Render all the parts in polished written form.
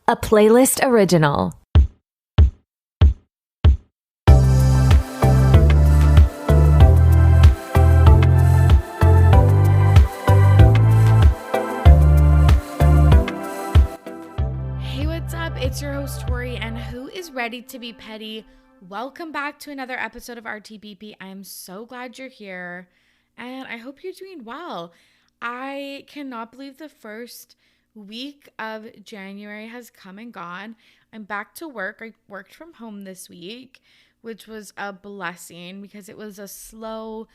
a playlist original. Hey, what's up? It's your host, Torry, and who is ready to be petty? Welcome back to another episode of RTBP. I am so glad you're here, and I hope you're doing well. I cannot believe the first week of January has come and gone. I'm back to work. I worked from home this week, which was a blessing because it was a slow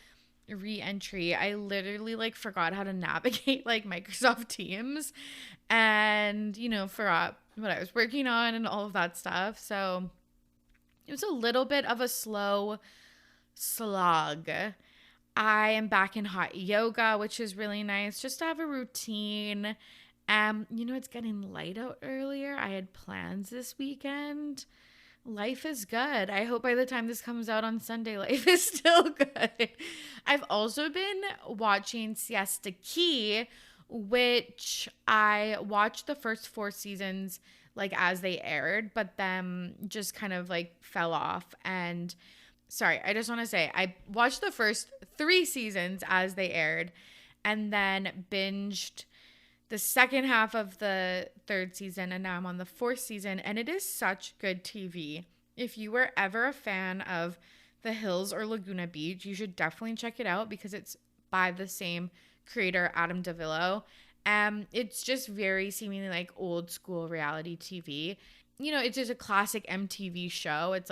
re-entry. I literally forgot how to navigate Microsoft Teams and forgot what I was working on and all of that stuff. So it was a little bit of a slow slog. I am back in hot yoga, which is really nice just to have a routine. It's getting light out earlier. I had plans this weekend. Life is good. I hope by the time this comes out on Sunday, life is still good. I've also been watching Siesta Key, which I watched the first 4 seasons as they aired, but then just kind of fell off. And sorry, I just want to say I watched the first 3 seasons as they aired and then binged the second half of the 3rd season, and now I'm on the 4th season, and it is such good TV. If you were ever a fan of The Hills or Laguna Beach, you should definitely check it out because it's by the same creator, Adam DeVillo. It's just very seemingly old school reality TV. It's just a classic MTV show. It's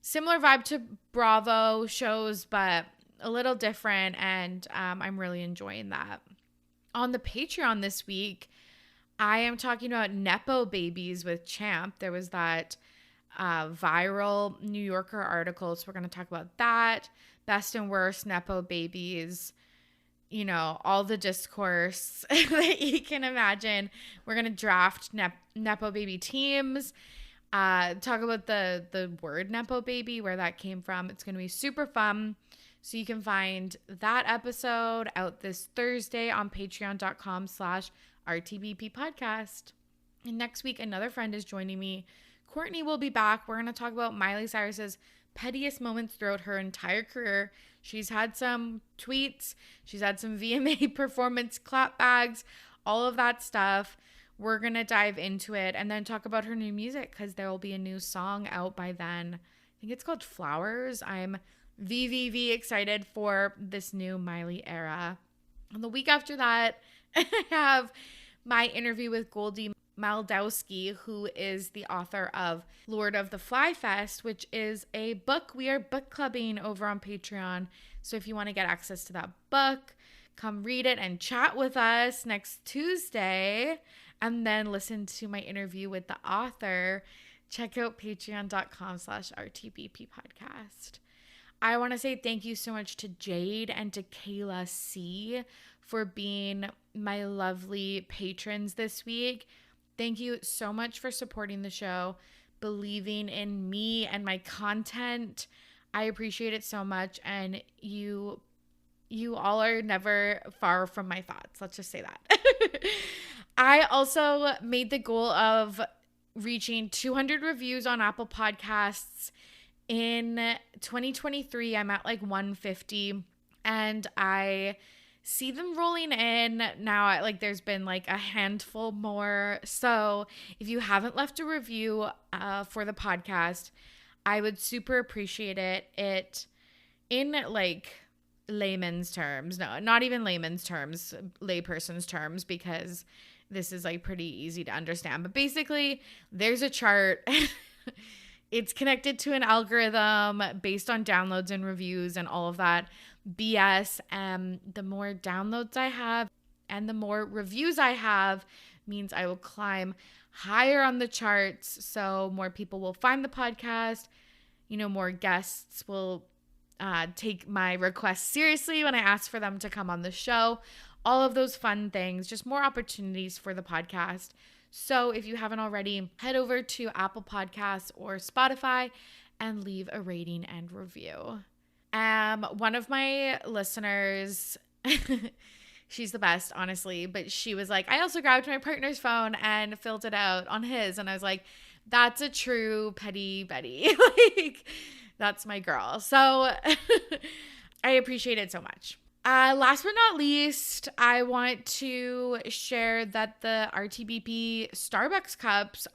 similar vibe to Bravo shows, but a little different, and I'm really enjoying that. On the Patreon this week, I am talking about Nepo babies with Champ. There was that viral New Yorker article, so we're going to talk about that. Best and worst Nepo babies, all the discourse that you can imagine. We're going to draft Nepo baby teams, talk about the word Nepo baby, where that came from. It's going to be super fun. So you can find that episode out this Thursday on patreon.com/RTBP podcast. And next week, another friend is joining me. Courtney will be back. We're going to talk about Miley Cyrus's pettiest moments throughout her entire career. She's had some tweets. She's had some VMA performance clap bags, all of that stuff. We're going to dive into it and then talk about her new music because there will be a new song out by then. I think it's called Flowers. I'm VVV excited for this new Miley era. And the week after that, I have my interview with Goldie Maldowski, who is the author of Lord of the Fly Fest, which is a book we are book clubbing over on Patreon. So if you want to get access to that book, come read it and chat with us next Tuesday, and then listen to my interview with the author. Check out patreon.com/RTBP podcast. I want to say thank you so much to Jade and to Kayla C for being my lovely patrons this week. Thank you so much for supporting the show, believing in me and my content. I appreciate it so much, and you all are never far from my thoughts. Let's just say that. I also made the goal of reaching 200 reviews on Apple Podcasts. In 2023, I'm at 150, and I see them rolling in now. There's been a handful more. So if you haven't left a review for the podcast, I would super appreciate it. It in layman's terms, no, not even layman's terms, layperson's terms, because this is pretty easy to understand. But basically, there's a chart. It's connected to an algorithm based on downloads and reviews and all of that BS. The more downloads I have and the more reviews I have means I will climb higher on the charts. So more people will find the podcast. More guests will take my requests seriously when I ask for them to come on the show. All of those fun things, just more opportunities for the podcast. So if you haven't already, head over to Apple Podcasts or Spotify and leave a rating and review. One of my listeners She's the best, honestly. But she was like, I also grabbed my partner's phone and filled it out on his. And I was like, that's a true petty Betty. Like, that's my girl. So I appreciate it so much. Last but not least, I want to share that the RTBP Starbucks cups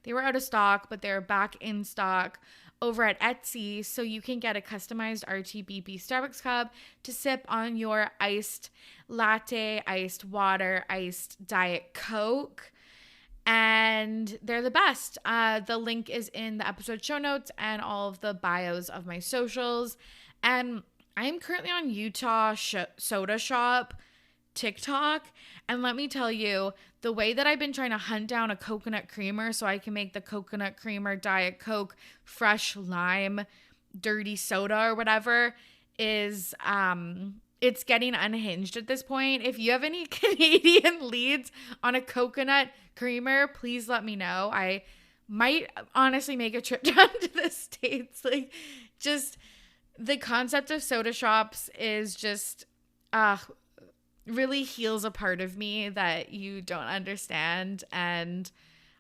they were out of stock, but they're back in stock over at Etsy. So you can get a customized RTBP Starbucks cup to sip on your iced latte, iced water, iced Diet Coke. And they're the best. The link is in the episode show notes and all of the bios of my socials. And I'm currently on Utah Soda Shop TikTok. And let me tell you, the way that I've been trying to hunt down a coconut creamer so I can make the coconut creamer Diet Coke fresh lime dirty soda or whatever is it's getting unhinged at this point. If you have any Canadian leads on a coconut creamer, please let me know. I might honestly make a trip down to the States. Like, just the concept of soda shops is just really heals a part of me that you don't understand, and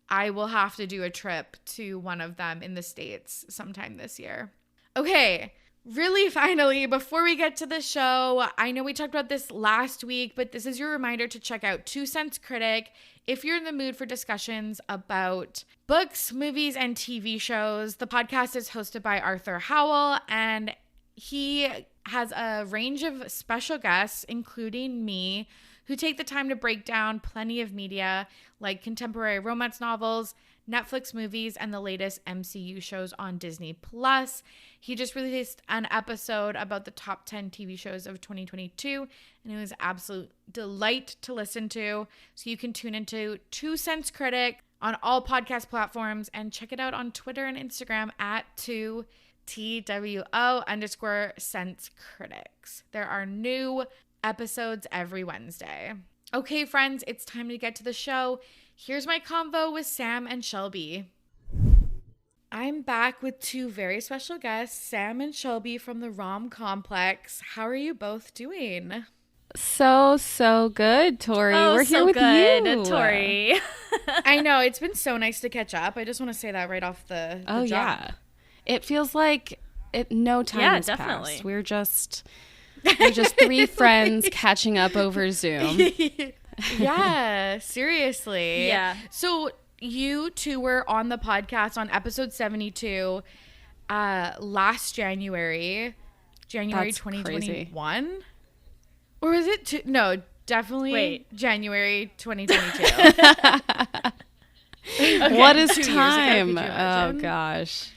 I will have to do a trip to one of them in the States sometime this year. Okay, really finally, before we get to the show, I know we talked about this last week, but this is your reminder to check out 2 Cents Critic if you're in the mood for discussions about books, movies, and TV shows. The podcast is hosted by Arthur Howell, and he has a range of special guests, including me, who take the time to break down plenty of media like contemporary romance novels, Netflix movies, and the latest MCU shows on Disney+. He just released an episode about the top 10 TV shows of 2022, and it was an absolute delight to listen to. So you can tune into 2 Cents Critic on all podcast platforms and check it out on Twitter and Instagram at 2TWO_Cents Critics. There are new episodes every Wednesday. Okay, friends, it's time to get to the show. Here's my convo with Sam and Shelby. I'm back with 2 very special guests, Sam and Shelby from the Rom Complex. How are you both doing? So good, Torry. We're here with you, Torry. I know, it's been so nice to catch up. I just want to say that right off the jump. Yeah. It feels like no time has definitely passed. We're just 3 friends catching up over Zoom. Yeah, seriously. Yeah. So you 2 were on the podcast on episode 72 last January That's 2021. crazy. Or was it no, definitely January 2022. Okay, What is 2 years ago, time? could you imagine? Oh gosh.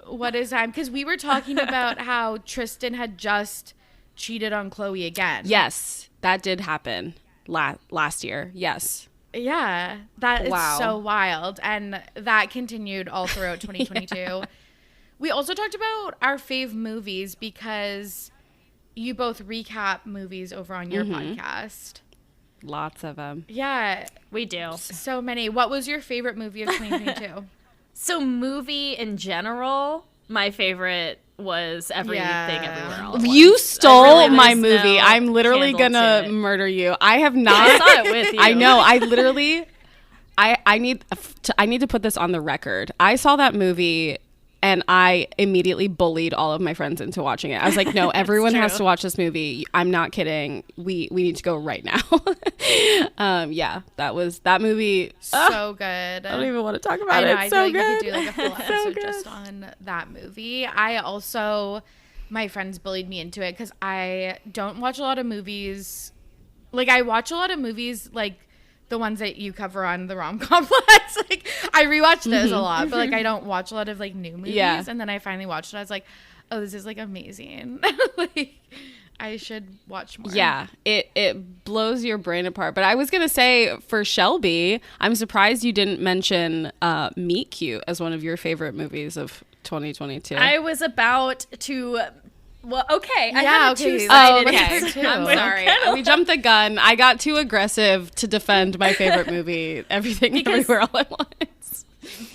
What is time? Because we were talking about how Tristan had just cheated on Chloe again. Yes, that did happen last year. Yes. Yeah, that is Wow. so wild. And that continued all throughout 2022. Yeah. We also talked about our fave movies because you both recap movies over on your podcast. Lots of them. Yeah, We do. so many. What was your favorite movie of 2022? So movie in general, my favorite was Everything Everywhere All at Once. You stole really my was movie. no I'm literally candle gonna to it. murder you. I have not. I saw it with you. I know. I literally. I need to put this on the record. I saw that movie and I immediately bullied all of my friends into watching it. I was like, no, everyone has true. to watch this movie. I'm not kidding. We need to go right now. Yeah, that movie. So good. I don't even want to talk I about know, it. I It's feel so like good. we could do like a full It's so episode good. just on that movie. My friends bullied me into it because I don't watch a lot of movies. Like, I watch a lot of movies, like the ones that you cover on the Rom Complex. Like, I rewatch those a lot, but like I don't watch a lot of like new movies. Yeah. And then I finally watched it. I was like, oh, this is like amazing. Like, I should watch more. Yeah, it blows your brain apart. But I was gonna say for Shelby, I'm surprised you didn't mention Meet Cute as one of your favorite movies of 2022. I was about to. Well, okay. I Yeah, have a okay. two-sided Oh, okay. answer. I'm sorry. We jumped the gun. I got too aggressive to defend my favorite movie, Everything Because- Everywhere All at Once.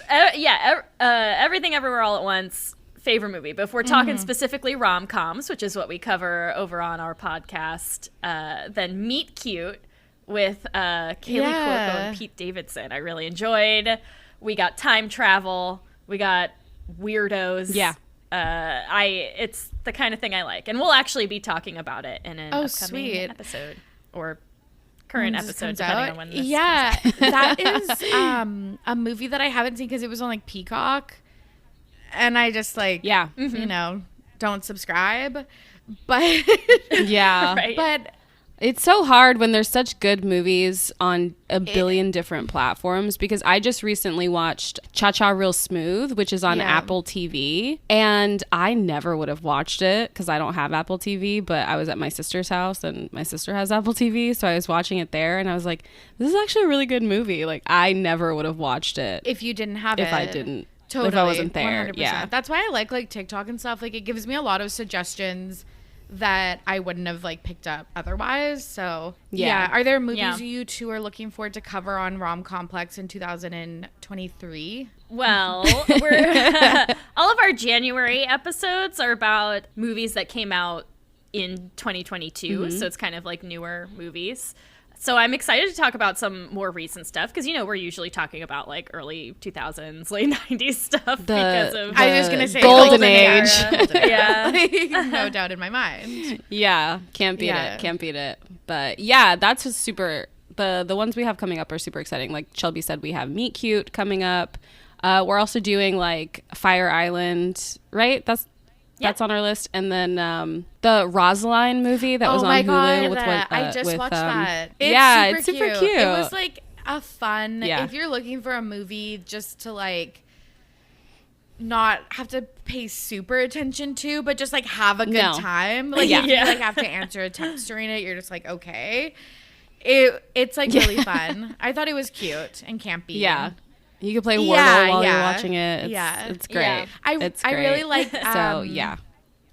Everything Everywhere All at Once. favorite movie. But if we're talking specifically rom-coms, which is what we cover over on our podcast, then Meet Cute with Kaylee Cuoco and Pete Davidson, I really enjoyed. We got time travel. We got weirdos. Yeah. It's the kind of thing I like. And we'll actually be talking about it in an upcoming sweet. episode or current episode, depending on when this that is a movie that I haven't seen because it was on like Peacock. And I just like, you know, don't subscribe. But yeah. Right. But it's so hard when there's such good movies on a billion different platforms, because I just recently watched Cha-Cha Real Smooth, which is on Apple TV. And I never would have watched it because I don't have Apple TV, but I was at my sister's house and my sister has Apple TV. So I was watching it there and I was like, this is actually a really good movie. Like, I never would have watched it if you didn't have it. if I didn't. Totally. If I wasn't there. 100%. Yeah. That's why I like TikTok and stuff. Like, it gives me a lot of suggestions that I wouldn't have like picked up otherwise. So yeah. Are there movies you two are looking forward to cover on Rom Complex in 2023? Well, we're all of our January episodes are about movies that came out in 2022. So it's kind of like newer movies. So I'm excited to talk about some more recent stuff because, you know, we're usually talking about like early 2000s, late 90s stuff because of I was going to say golden age. Yeah. No doubt in my mind. Yeah. Can't beat it. Can't beat it. But yeah, that's just super. The ones we have coming up are super exciting. Like Shelby said, we have Meet Cute coming up. We're also doing like Fire Island, right? That's on our list. And then the Rosaline movie that was on Hulu. I just watched that. It's super cute. It was like a fun, if you're looking for a movie just to like not have to pay super attention to, but just like have a good time. Like if you like have to answer a text during it, you're just like, okay. It's like really fun. I thought it was cute and campy. Yeah. You can play Wordle while you're watching it. It's great. Yeah. It's great. I really like so yeah.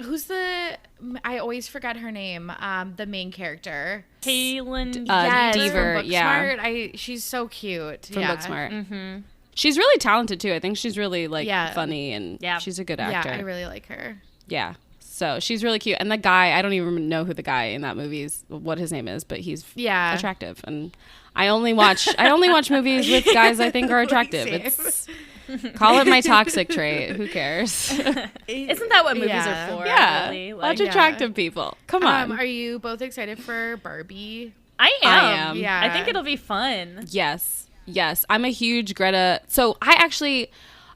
Who's I always forget her name. The main character. Hailey Bieber. From Booksmart. She's so cute. From Booksmart. She's really talented too. I think she's really like funny and she's a good actor. Yeah, I really like her. Yeah. So she's really cute. And the guy, I don't even know who the guy in that movie is, what his name is, but he's attractive. And I only watch movies with guys I think are attractive. It's call it my toxic trait. Who cares? Isn't that what movies are for? Yeah. Really? Watch attractive people. Come on. Are you both excited for Barbie? I am. Yeah. I think it'll be fun. Yes. I'm a huge Greta. So I actually,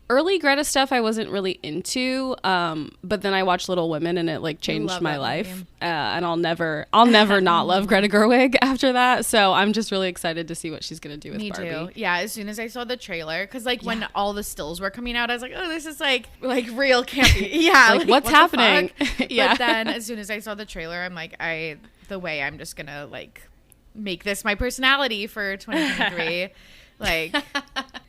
early Greta stuff I wasn't really into, but then I watched Little Women and it like changed my life. And I'll never not love Greta Gerwig after that. So I'm just really excited to see what she's gonna do with Barbie. Me too. Yeah, as soon as I saw the trailer, because like when all the stills were coming out, I was like, oh, this is like real campy. Yeah, like what's happening? But then as soon as I saw the trailer, I'm like, I'm just gonna like make this my personality for 2023. Like,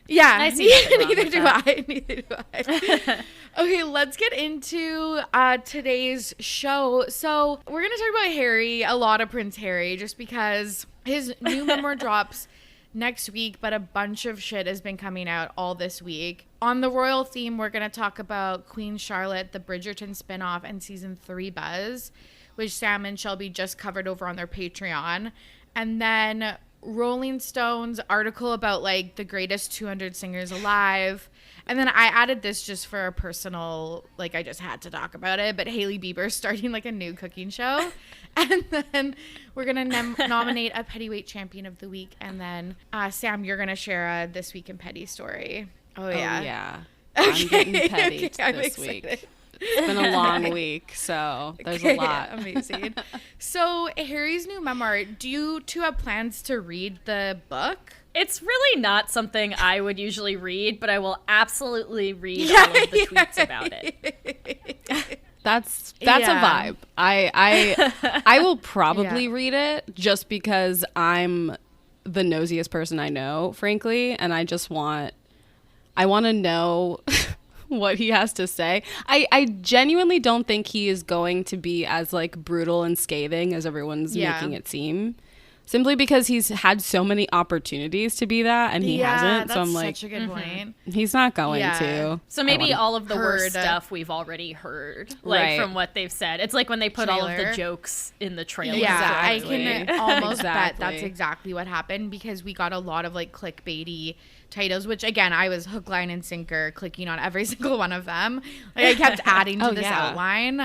yeah, I see neither do I. Okay, let's get into today's show. So we're going to talk about Harry, a lot of Prince Harry, just because his new memoir drops next week, but a bunch of shit has been coming out all this week. On the royal theme, we're going to talk about Queen Charlotte, the Bridgerton spinoff, and season 3 buzz, which Sam and Shelby just covered over on their Patreon. And then Rolling Stone's article about like the greatest 200 singers alive. And then I added this just for a personal, like I just had to talk about it, but Hailey Bieber starting like a new cooking show. And then we're going to nominate a Pettyweight Champion of the Week. And then Sam, you're going to share a This Week in Petty story. Oh yeah. I'm getting petty this week. It's been a long week, so there's a lot. Amazing. So Harry's new memoir, do you two have plans to read the book? It's really not something I would usually read, but I will absolutely read all of the tweets about it. That's a vibe. I will probably read it just because I'm the nosiest person I know, frankly, and I want to know what he has to say. I genuinely don't think he is going to be as like brutal and scathing as everyone's making it seem. simply because he's had so many opportunities to be that and he hasn't. So I'm like, such a good point. He's not going to. So maybe all of the worst stuff we've already heard, like from what they've said. It's like when they put all of the jokes in the trailer. Yeah, I can almost bet that's exactly what happened, because we got a lot of like clickbaity titles, which again, I was hook, line, and sinker clicking on every single one of them. Like I kept adding to this outline,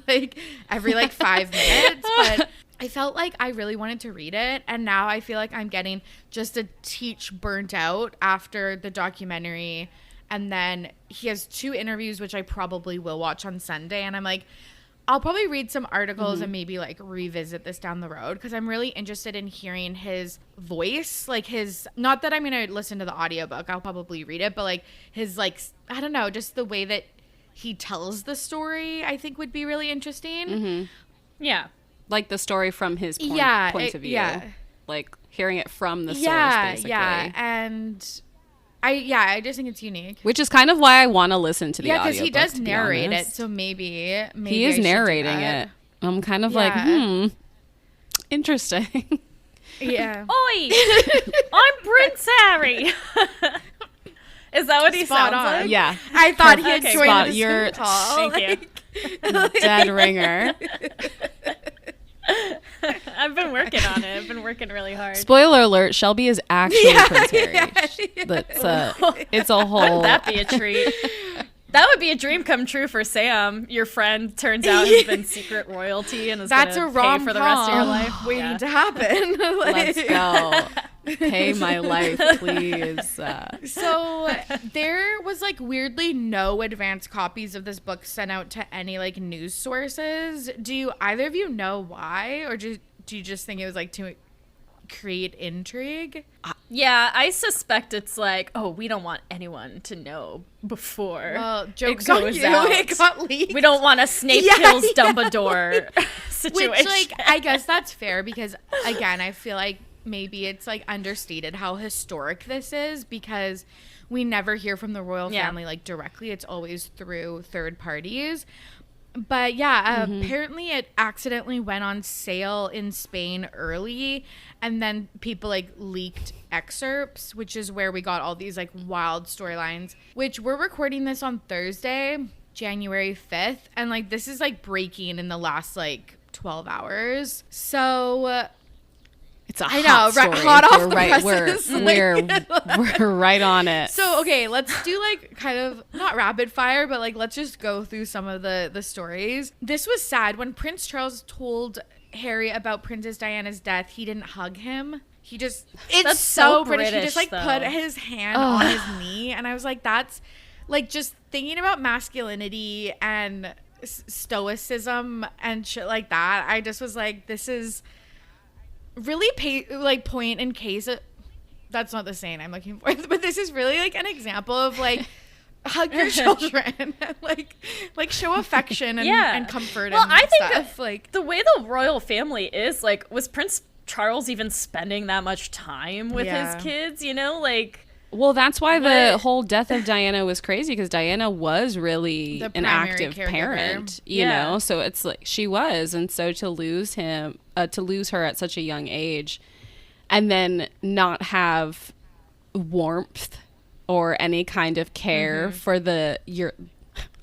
like every like 5 minutes, but I felt like I really wanted to read it, and now I feel like I'm getting just a teach burnt out after the documentary. And then he has 2 interviews, which I probably will watch on Sunday, and I'm like, I'll probably read some articles and maybe like revisit this down the road, because I'm really interested in hearing his voice, like his, not that I'm going to listen to the audiobook, I'll probably read it, but like his, like, I don't know, just the way that he tells the story, I think would be really interesting. Yeah. Like the story from his point of view. Yeah. Like hearing it from the source, basically. Yeah, and I just think it's unique. Which is kind of why I want to listen to the audiobook. Yeah, because he does narrate it, so maybe he is narrating it. I'm kind of like, interesting. Yeah. Oi! I'm Prince Harry. Is that what he sounds like? Yeah. I thought he had joined the Your call. Thank you. Dead ringer. I've been working on it. I've been working really hard. Spoiler alert, Shelby is actually Prince Harry. It's a whole... Wouldn't that be a treat? That would be a dream come true for Sam. Your friend turns out has been secret royalty and is going to pay for the rest of your life. Waiting to happen. Let's go. Pay my life, please. So there was like weirdly no advance copies of this book sent out to any like news sources. Do either of you know why, or do you just think it was like to create intrigue? Yeah, I suspect it's like, oh, we don't want anyone to know before. Well, joke's on you. It got leaked. We don't want a Snape kills Dumbledore situation. Which, like, I guess that's fair, because again, I feel like maybe it's like understated how historic this is, because we never hear from the royal family like directly. It's always through third parties. But apparently it accidentally went on sale in Spain early, and then people like leaked excerpts, which is where we got all these like wild storylines, which we're recording this on Thursday, January 5th. And like, this is like breaking in the last like 12 hours. So it's a hot story. Hot off the presses. We're right on it. So, okay, let's do like kind of not rapid fire, but like let's just go through some of the stories. This was sad. When Prince Charles told Harry about Princess Diana's death, he didn't hug him. He just, it's so British. He just like put his hand on his knee, and I was like, that's like, just thinking about masculinity and stoicism and shit like that. I just was like, this is really point in case that's not the saying I'm looking for, but this is really like an example of like hug your children, like show affection and comfort. Well, and I think stuff. Like the way the royal family is, like, was Prince Charles even spending that much time with his kids? You know, like. Well, that's why the whole death of Diana was crazy, because Diana was really an active parent, you know? So it's like she was. And so to lose her at such a young age, and then not have warmth or any kind of care for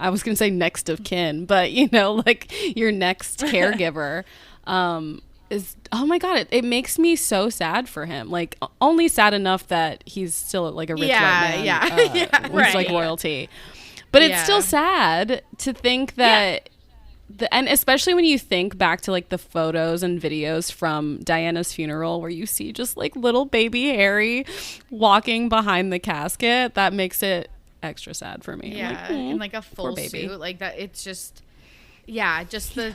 I was going to say next of kin, but you know, like your next caregiver, is, oh my God, it makes me so sad for him. Like, only sad enough that he's still like a rich white man, who's like royalty. But it's still sad to think that, and especially when you think back to like the photos and videos from Diana's funeral, where you see just like little baby Harry walking behind the casket, that makes it extra sad for me. Yeah, like, in like a full suit, like that. It's just, just the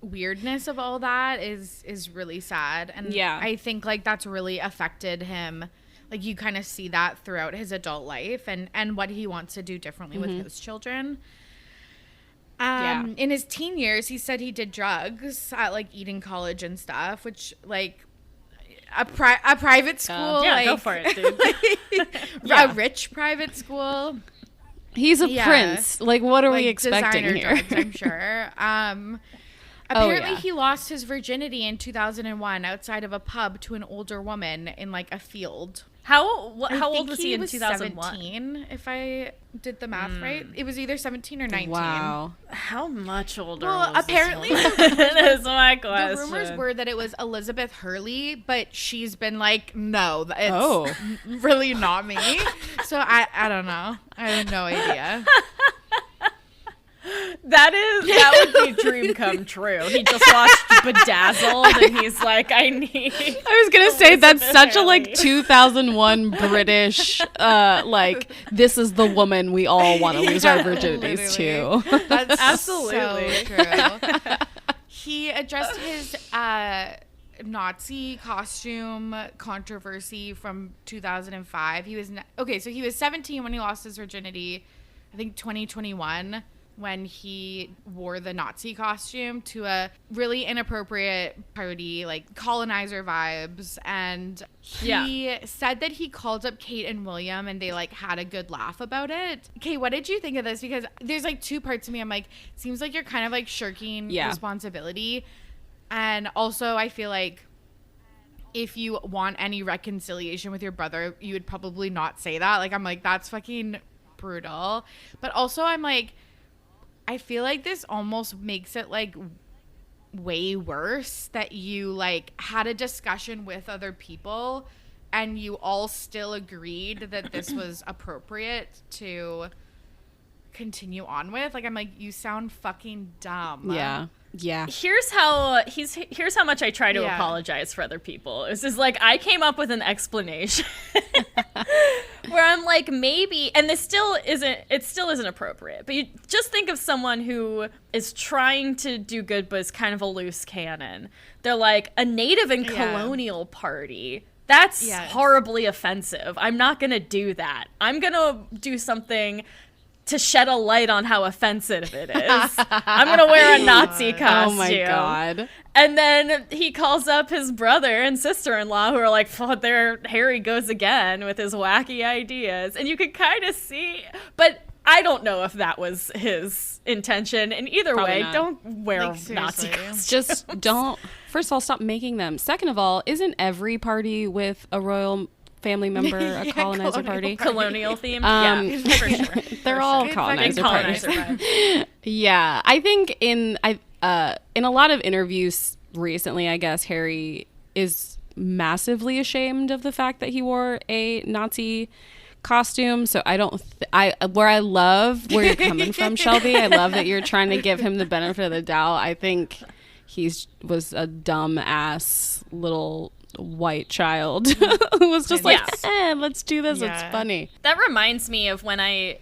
weirdness of all that is really sad. And I think like that's really affected him. Like you kind of see that throughout his adult life and what he wants to do differently with his children. In his teen years, he said he did drugs at like Eton College and stuff, which like a private school. Like, go for it, dude. A rich private school. He's a prince. Like, what are we expecting here? Drugs, I'm sure. Apparently he lost his virginity in 2001 outside of a pub to an older woman in like a field. How old was he in 2001? 17, if I did the math right. It was either 17 or 19. Wow. How much older Well, was apparently that is my question. The rumors were that it was Elizabeth Hurley, but she's been like, no, it's really not me. So I don't know. I have no idea. That would be dream come true. He just watched Bedazzled and he's like, I was gonna say that's such a like 2001 British like this is the woman we all want to lose our virginities to. That's absolutely so true. He addressed his Nazi costume controversy from 2005. He was so he was 17 when he lost his virginity. I think 2021. When he wore the Nazi costume to a really inappropriate party, like colonizer vibes. And he said that he called up Kate and William and they like had a good laugh about it. Kate, what did you think of this? Because there's like two parts to me. I'm like, it seems like you're kind of like shirking responsibility. And also I feel like if you want any reconciliation with your brother, you would probably not say that. Like, I'm like, that's fucking brutal. But also I'm like, I feel like this almost makes it like way worse that you like had a discussion with other people and you all still agreed that this was appropriate to continue on with. Like, I'm like, you sound fucking dumb. Yeah. Here's how much I try to apologize for other people. It's just like I came up with an explanation where I'm like, maybe, and this still isn't appropriate. But you just think of someone who is trying to do good but is kind of a loose cannon. They're like a native and colonial party. That's horribly offensive. I'm not gonna do that. I'm gonna do something to shed a light on how offensive it is. I'm going to wear a Nazi costume. Oh my God. And then he calls up his brother and sister-in-law who are like, oh, there Harry goes again with his wacky ideas. And you could kind of see, but I don't know if that was his intention. And either way, don't wear Nazi costumes. Just don't. First of all, stop making them. Second of all, isn't every party with a royal family member a colonizer party? Colonial themed? For sure. They're all colonizer parties. Yeah. I think in a lot of interviews recently, I guess Harry is massively ashamed of the fact that he wore a Nazi costume. So I don't I love where you're coming from, Shelby. I love that you're trying to give him the benefit of the doubt. I think was a dumb ass little white child who was just like, let's do this. It's funny. That reminds me of when I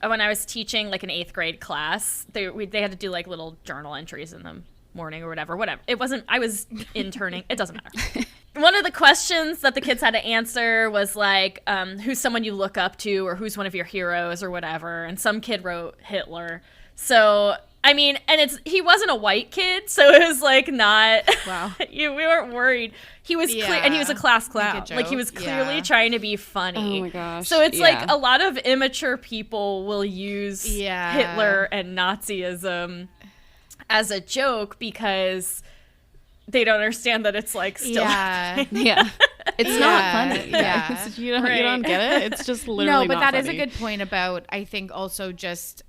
was teaching like an 8th grade class. They had to do like little journal entries in the morning or whatever. It wasn't, I was interning. It doesn't matter. One of the questions that the kids had to answer was like, who's someone you look up to or who's one of your heroes or whatever. And some kid wrote Hitler. So I mean, and he wasn't a white kid, so it was like not. Wow. We weren't worried. He was clear, and he was a class clown. Like he was clearly trying to be funny. Oh my gosh. So it's like a lot of immature people will use Hitler and Nazism as a joke because they don't understand that it's like still. It's not funny. You don't get it. It's just literally. No, but not that funny. is a good point about, I think, also just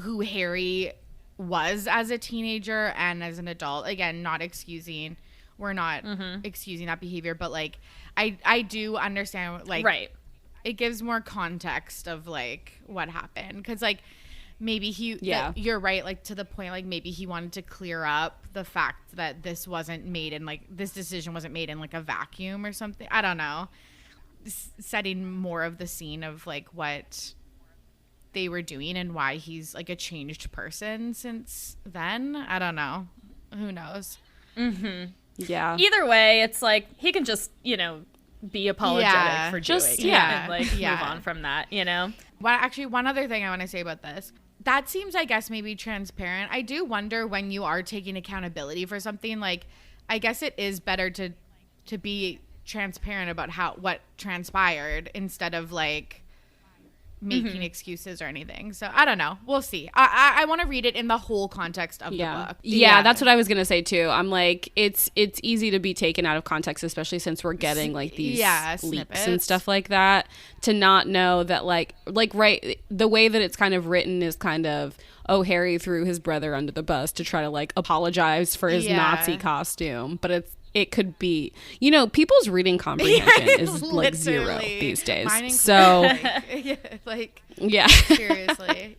who Harry was as a teenager and as an adult. Again, we're not excusing that behavior, but like I do understand, like, it gives more context of like what happened, because like maybe you're right, like to the point, like maybe he wanted to clear up the fact that this decision wasn't made in like a vacuum or something. I don't know, setting more of the scene of like what they were doing and why he's like a changed person since then. I don't know. Who knows? Yeah. Either way, it's like he can just, be apologetic for doing it and like move on from that, One other thing I want to say about this. That seems, I guess, maybe transparent. I do wonder when you are taking accountability for something, like, I guess it is better to be transparent about what transpired instead of like making excuses or anything. So I don't know. We'll see. I want to read it in the whole context of the book. Yeah, that's what I was gonna say too. I'm like, it's easy to be taken out of context, especially since we're getting like these leaks and stuff like that, to not know that like right, the way that it's kind of written is kind of, oh, Harry threw his brother under the bus to try to like apologize for his Nazi costume, but it could be, you know, people's reading comprehension is like zero these days. So seriously.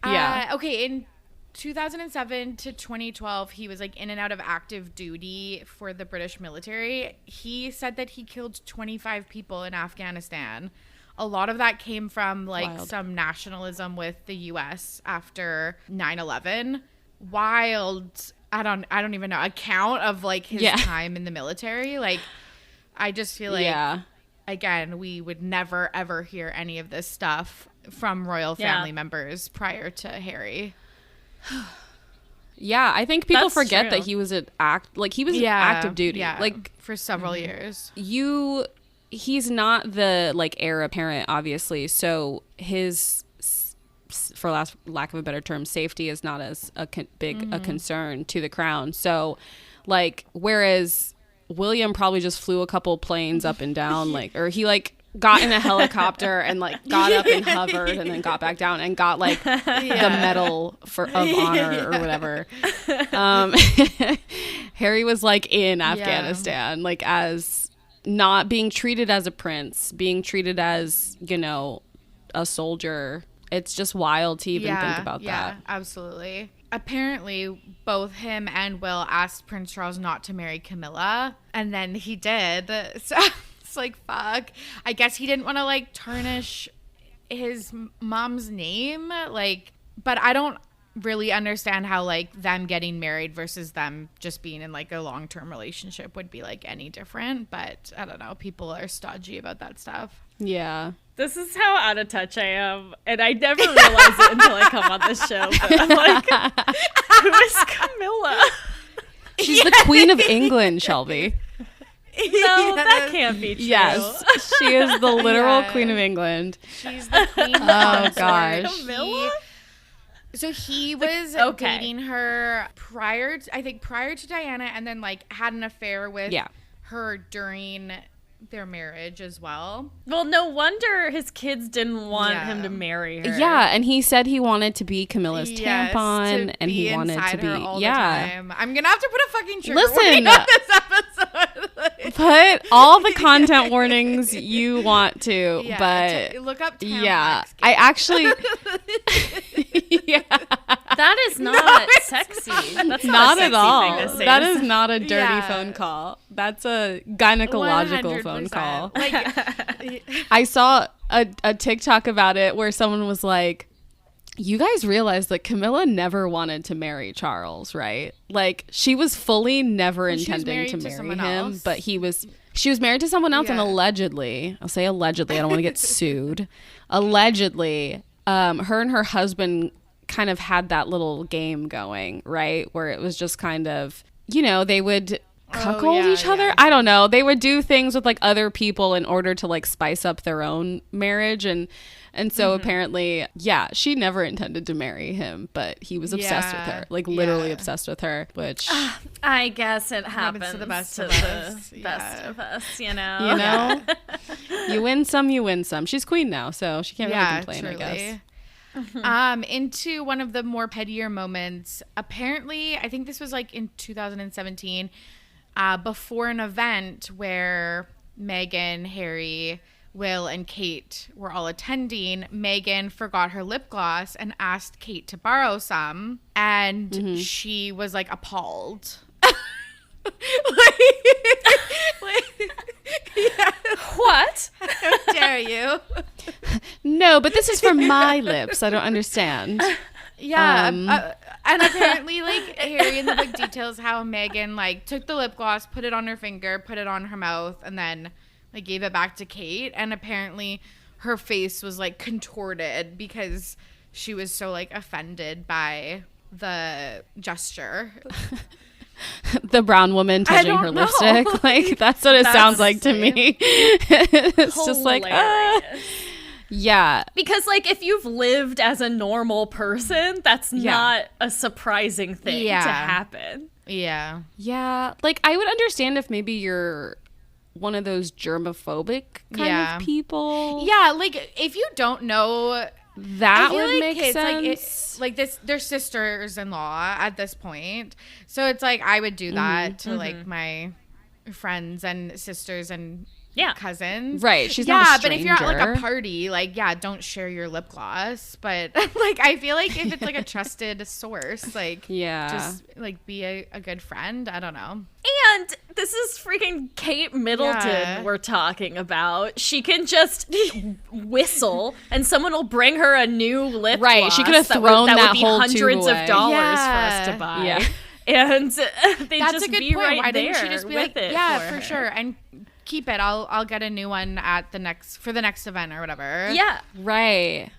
Okay, in 2007 to 2012, he was like in and out of active duty for the British military. He said that he killed 25 people in Afghanistan. A lot of that came from like some nationalism with the US after 9/11. Wild. I don't even know, account of like his time in the military. Like, I just feel like, again, we would never ever hear any of this stuff from royal family members prior to Harry. Yeah, I think people forget that he was active duty, like for several years. He's not the like heir apparent, obviously. So his, for lack of a better term, safety is not as big a concern to the crown. So like, whereas William probably just flew a couple planes up and down, like, or he like got in a helicopter and like got up and hovered and then got back down and got like the medal of honor or whatever. Harry was like in Afghanistan, like as not being treated as a prince, being treated as, you know, a soldier. It's just wild to even think about that. Yeah, absolutely. Apparently, both him and Will asked Prince Charles not to marry Camilla, and then he did. So it's like, fuck. I guess he didn't want to like tarnish his mom's name. Like, but I don't really understand how like them getting married versus them just being in like a long-term relationship would be like any different. But I don't know. People are stodgy about that stuff. Yeah. This is how out of touch I am. And I never realize it until I come on this show. But I'm like, who is Camilla? She's the Queen of England, Shelby. No, that can't be true. Yes, she is the literal Queen of England. She's the Queen of Oh, gosh. Camilla? So he was dating her prior to Diana, and then like had an affair with her during their marriage as well. Well, no wonder his kids didn't want him to marry her. Yeah, and he said he wanted to be Camilla's tampon, and he wanted to be all the time. I'm gonna have to put a fucking trigger Listen, warning on this episode. Put all the content warnings you want to, but look up tampon. I actually that is not sexy. That's not at a sexy all. thing to say. That is not a dirty phone call. That's a gynecological 100%. phone call. Like, I saw a TikTok about it where someone was like, you guys realize that Camilla never wanted to marry Charles, right? Like, she was fully never intending to marry him, but she was married to someone else, and allegedly, I'll say allegedly, I don't want to get sued. Allegedly, her and her husband kind of had that little game going, right? Where it was just kind of, you know, they would cuckold each other. I don't know. They would do things with like other people in order to like spice up their own marriage, and so apparently, she never intended to marry him, but he was obsessed with her, like literally obsessed with her, which I guess it happens to the best of us, you know. You win some, you win some. She's queen now, so she can't really complain, truly. I guess. Into one of the more pettier moments, apparently, I think this was like in 2017, before an event where Meghan, Harry, Will, and Kate were all attending, Meghan forgot her lip gloss and asked Kate to borrow some, and she was like appalled. What? How dare you? No, but this is for my lips. I don't understand. And apparently, like, Harry in the book details how Meghan like took the lip gloss, put it on her finger, put it on her mouth, and then like gave it back to Kate. And apparently her face was like contorted because she was so like offended by the gesture. The brown woman touching her lipstick. Like, that's what it sounds like to me. It's just like, Yeah. Because, like, if you've lived as a normal person, that's not a surprising thing to happen. Yeah. Yeah. Like, I would understand if maybe you're one of those germophobic kind of people. Yeah, like, if you don't know... That would make sense. Like this, they're sisters-in-law at this point, so it's like I would do that to like my friends and sisters and cousins. Right. She's not a stranger. But if you're at like a party, like don't share your lip gloss. But like I feel like if it's like a trusted source, like just like be a good friend. I don't know. And this is freaking Kate Middleton we're talking about. She can just whistle and someone will bring her a new lip gloss. Right. She could have thrown that would be whole hundreds tube of away. dollars for us to buy. Yeah. And they That's just a good be point. right Why there didn't she just be with like, it for sure, and keep it. I'll get a new one at the next event or whatever. Yeah. Right.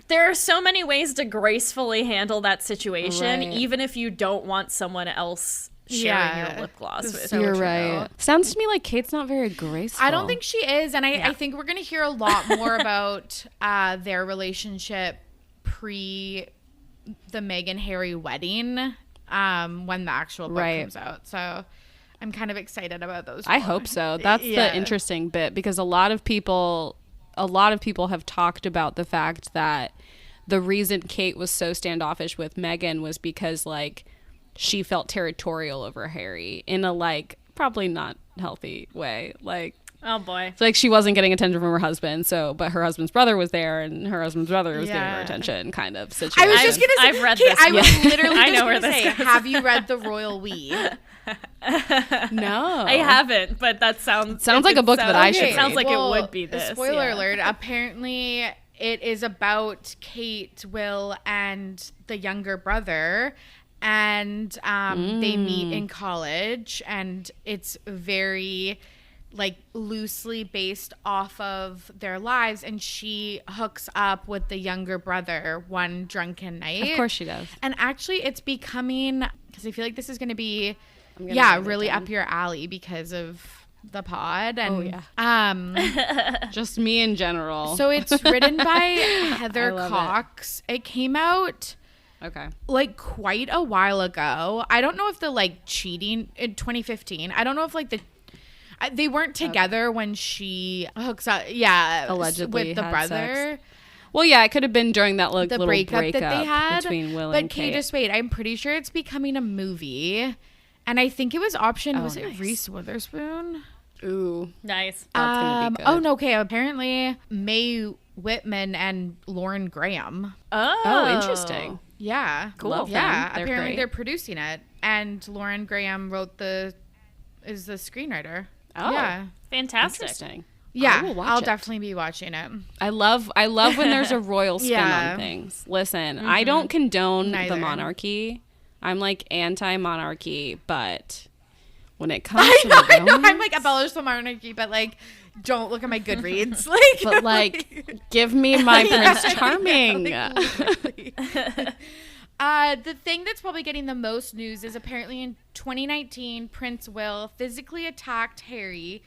There are so many ways to gracefully handle that situation, even if you don't want someone else sharing your lip gloss with. So You're true. right. Sounds to me like Kate's not very graceful. I don't think she is, and I think we're gonna hear a lot more about their relationship pre the Meghan Harry wedding when the actual book comes out. So I'm kind of excited about those. I hope so. That's the interesting bit, because a lot of people have talked about the fact that the reason Kate was so standoffish with Meghan was because like she felt territorial over Harry in a like probably not healthy way. Like, oh boy. It's like she wasn't getting attention from her husband, but her husband's brother was there and her husband's brother was giving her attention kind of situation. I was just gonna say, I've read this. I was literally I just know where gonna this say, goes. have you read The Royal We? No. I haven't, but that sounds like a book that I should It sounds read. like it would be this. Spoiler alert, apparently it is about Kate, Will, and the younger brother. And they meet in college, and it's very like loosely based off of their lives, and she hooks up with the younger brother one drunken night. Of course she does. And actually it's becoming, because I feel like this is going to be really up your alley because of the pod. And just me in general. so it's written by Heather Cox. It came out like quite a while ago. I don't know if the like cheating in 2015. I don't know if like they weren't together when she hooks up. Yeah, allegedly with the brother. Sex. Well, yeah, it could have been during that like The little breakup that they had between Will but and Kate. But just wait, I'm pretty sure it's becoming a movie, and I think it was optioned. Was it Reese Witherspoon? Ooh, nice. That's gonna be good. Oh no, okay. Apparently, Mae Whitman and Lauren Graham. Oh, interesting. Yeah, cool. Love yeah, them. They're apparently great. they're producing it, and Lauren Graham is the screenwriter. Oh, yeah, fantastic. Interesting. Yeah, I'll definitely be watching it. I love when there's a royal spin on things. Listen, I don't condone the monarchy. I'm like anti-monarchy, but when it comes to I know. I'm like abolish the monarchy, but like don't look at my Goodreads. Like, but like give me my Prince Charming. The thing that's probably getting the most news is apparently in 2019, Prince Will physically attacked Harry.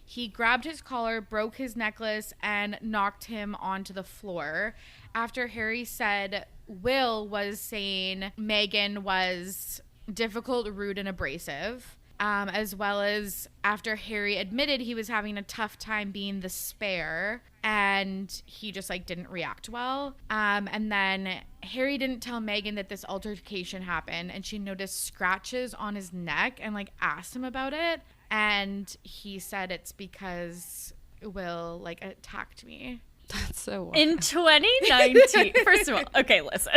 He grabbed his collar, broke his necklace, and knocked him onto the floor. After Harry said Will was saying Meghan was difficult, rude, and abrasive. As well as after Harry admitted he was having a tough time being the spare, and he just like didn't react well. And then Harry didn't tell Meghan that this altercation happened, and she noticed scratches on his neck and like asked him about it. And he said it's because Will like attacked me. That's so wild. In 2019, first of all, okay, listen.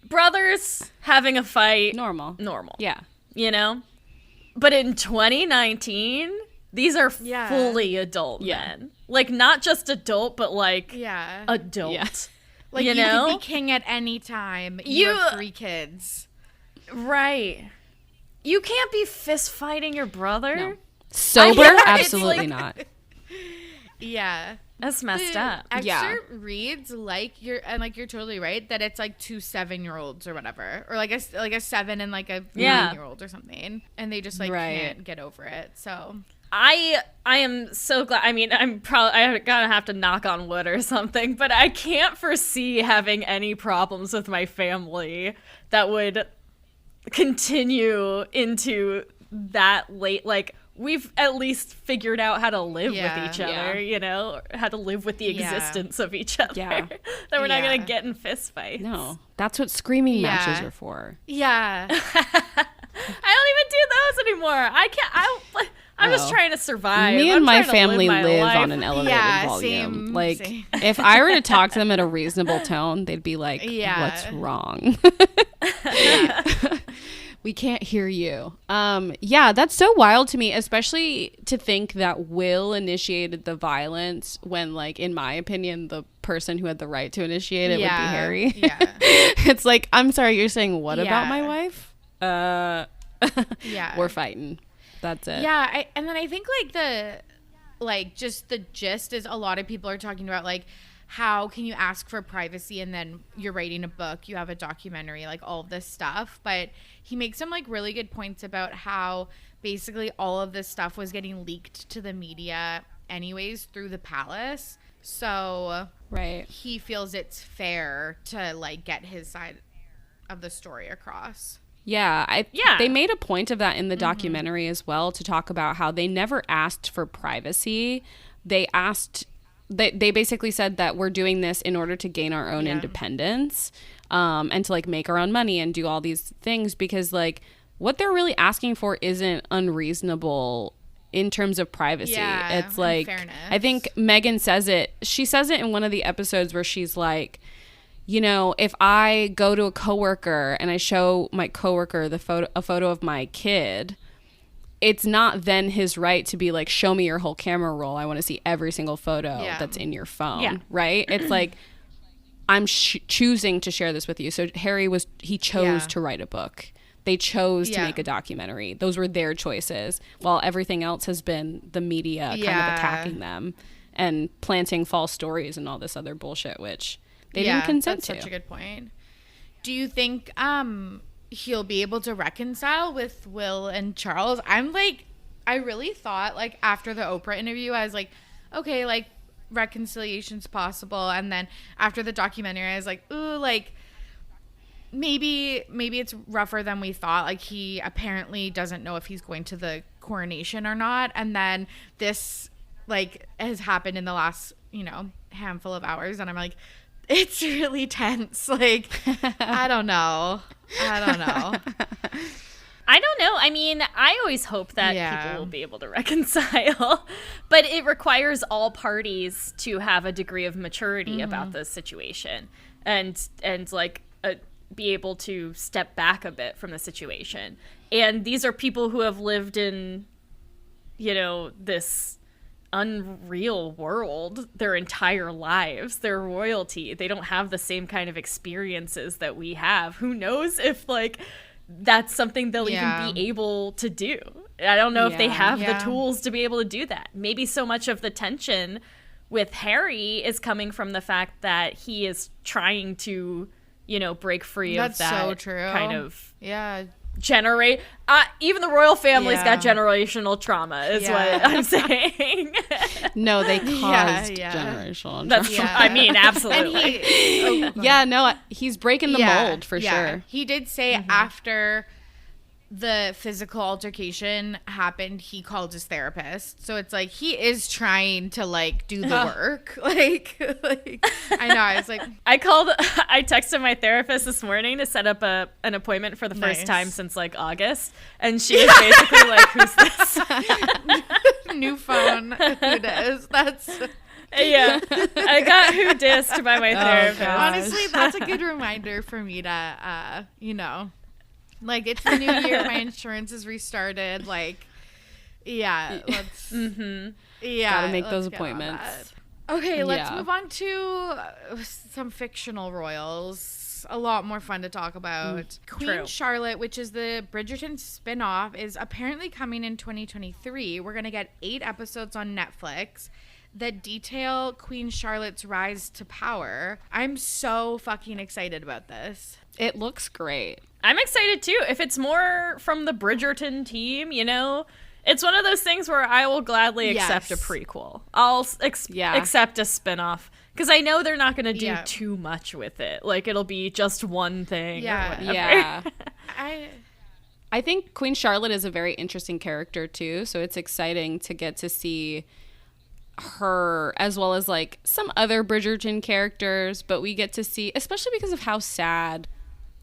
Brothers having a fight. Normal. Yeah. You know? But in 2019, these are fully adult men. Like, not just adult, but like adult. Yeah. Like, you know? could be king at any time. You have 3 kids. Right. You can't be fist fighting your brother. No. Sober? Absolutely not. Yeah. That's messed up. Excerpt reads like you're totally right that it's like 2 7-year-olds or whatever, or like a 7 and like a 9-year-old or something, and they just like can't get over it. So I am so glad. I mean, I'm gonna have to knock on wood or something, but I can't foresee having any problems with my family that would continue into that late. Like, we've at least figured out how to live with each other, you know, how to live with the existence of each other. Yeah. That we're not going to get in fistfights. No, that's what screaming matches are for. Yeah. I don't even do those anymore. I'm just trying to survive. Me and I'm my trying to family live life. on an elevated volume. Same. If I were to talk to them at a reasonable tone, they'd be like, what's wrong? We can't hear you. That's so wild to me, especially to think that Will initiated the violence when, like, in my opinion, the person who had the right to initiate it would be Harry. Yeah. It's like, I'm sorry, you're saying what about my wife? We're fighting. That's it. Yeah, and then I think, just the gist is a lot of people are talking about, like, how can you ask for privacy and then you're writing a book, you have a documentary, like all of this stuff. But he makes some like really good points about how basically all of this stuff was getting leaked to the media anyways through the palace. So he feels it's fair to like get his side of the story across. Yeah, they made a point of that in the documentary as well, to talk about how they never asked for privacy. They basically said that we're doing this in order to gain our own independence, and to like make our own money and do all these things, because like what they're really asking for isn't unreasonable in terms of privacy. Yeah, it's like, fairness. I think Megan says it. She says it in one of the episodes where she's like, you know, if I go to a coworker and I show my coworker a photo of my kid, it's not then his right to be like, show me your whole camera roll. I want to see every single photo that's in your phone, right? It's like, I'm choosing to share this with you. So Harry chose to write a book. They chose to make a documentary. Those were their choices, while everything else has been the media kind of attacking them and planting false stories and all this other bullshit, which they didn't consent to. That's such a good point. Do you think he'll be able to reconcile with Will and Charles? I really thought, like, after the Oprah interview, I was like, okay, like, reconciliation's possible. And then after the documentary, I was like, ooh, like, maybe it's rougher than we thought. Like, he apparently doesn't know if he's going to the coronation or not. And then this, like, has happened in the last, handful of hours. And I'm like, it's really tense. Like, I don't know. I don't know. I mean, I always hope that people will be able to reconcile, but it requires all parties to have a degree of maturity about this situation and like be able to step back a bit from the situation. And these are people who have lived in, this unreal world their entire lives. They're royalty. They don't have the same kind of experiences that we have. Who knows if like that's something they'll even be able to do. I don't know if they have the tools to be able to do that. Maybe so much of the tension with Harry is coming from the fact that he is trying to, break free of that so true. Kind of generate. Even the royal family's got generational trauma is what I'm saying. No, they caused generational trauma. I mean, absolutely. He's breaking the mold for sure. He did say after the physical altercation happened, he called his therapist. So it's like he is trying to like do the work. Like I know. I was like, I texted my therapist this morning to set up an appointment for the first time since like August, and she was basically like, "Who's this?" New phone. Who does? That's. Yeah, I got who dissed by my therapist. Honestly, that's a good reminder for me to, like, it's the new year, my insurance is restarted. Like, let's, gotta make those appointments. Okay, let's move on to some fictional royals. A lot more fun to talk about. Queen Charlotte, which is the Bridgerton spinoff, is apparently coming in 2023. We're gonna get 8 episodes on Netflix that detail Queen Charlotte's rise to power. I'm so fucking excited about this. It looks great. I'm excited too. If it's more from the Bridgerton team, It's one of those things where I will gladly accept a prequel. I'll accept a spinoff because I know they're not going to do too much with it. Like, it'll be just one thing or whatever. Yeah. I think Queen Charlotte is a very interesting character too, so it's exciting to get to see her as well as like some other Bridgerton characters, but we get to see, especially because of how sad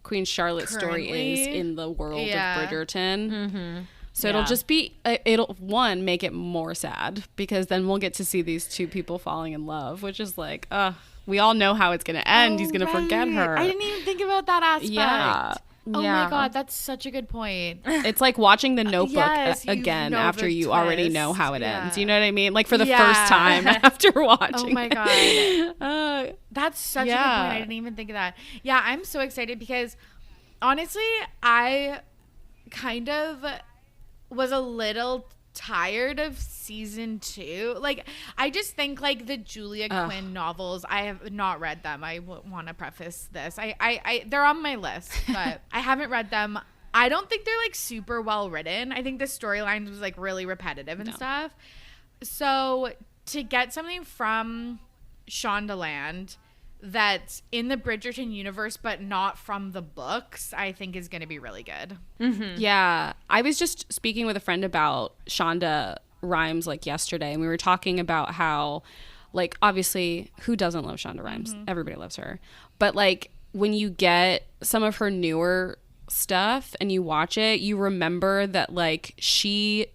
Queen Charlotte's story is in the world of Bridgerton. Mm-hmm. So it'll just be, it'll make it more sad because then we'll get to see these two people falling in love, which is like, we all know how it's going to end. He's going to forget her. I didn't even think about that aspect. Yeah. Oh my God, that's such a good point. It's like watching The Notebook again after you already know how it ends. You know what I mean? Like for the first time after watching. Oh my God. That's such a good point. I didn't even think of that. Yeah, I'm so excited because honestly, I kind of was a little tired of season 2. Like, I just think like the Julia Quinn novels, I have not read them. I want to preface this. I they're on my list, but I haven't read them. I don't think they're like super well written. I think the storylines was like really repetitive and stuff. So to get something from Shondaland that's in the Bridgerton universe but not from the books, I think is going to be really good. Mm-hmm. Yeah. I was just speaking with a friend about Shonda Rhimes like yesterday, and we were talking about how, like, obviously, who doesn't love Shonda Rhimes? Mm-hmm. Everybody loves her. But, like, when you get some of her newer stuff and you watch it, you remember that, like, she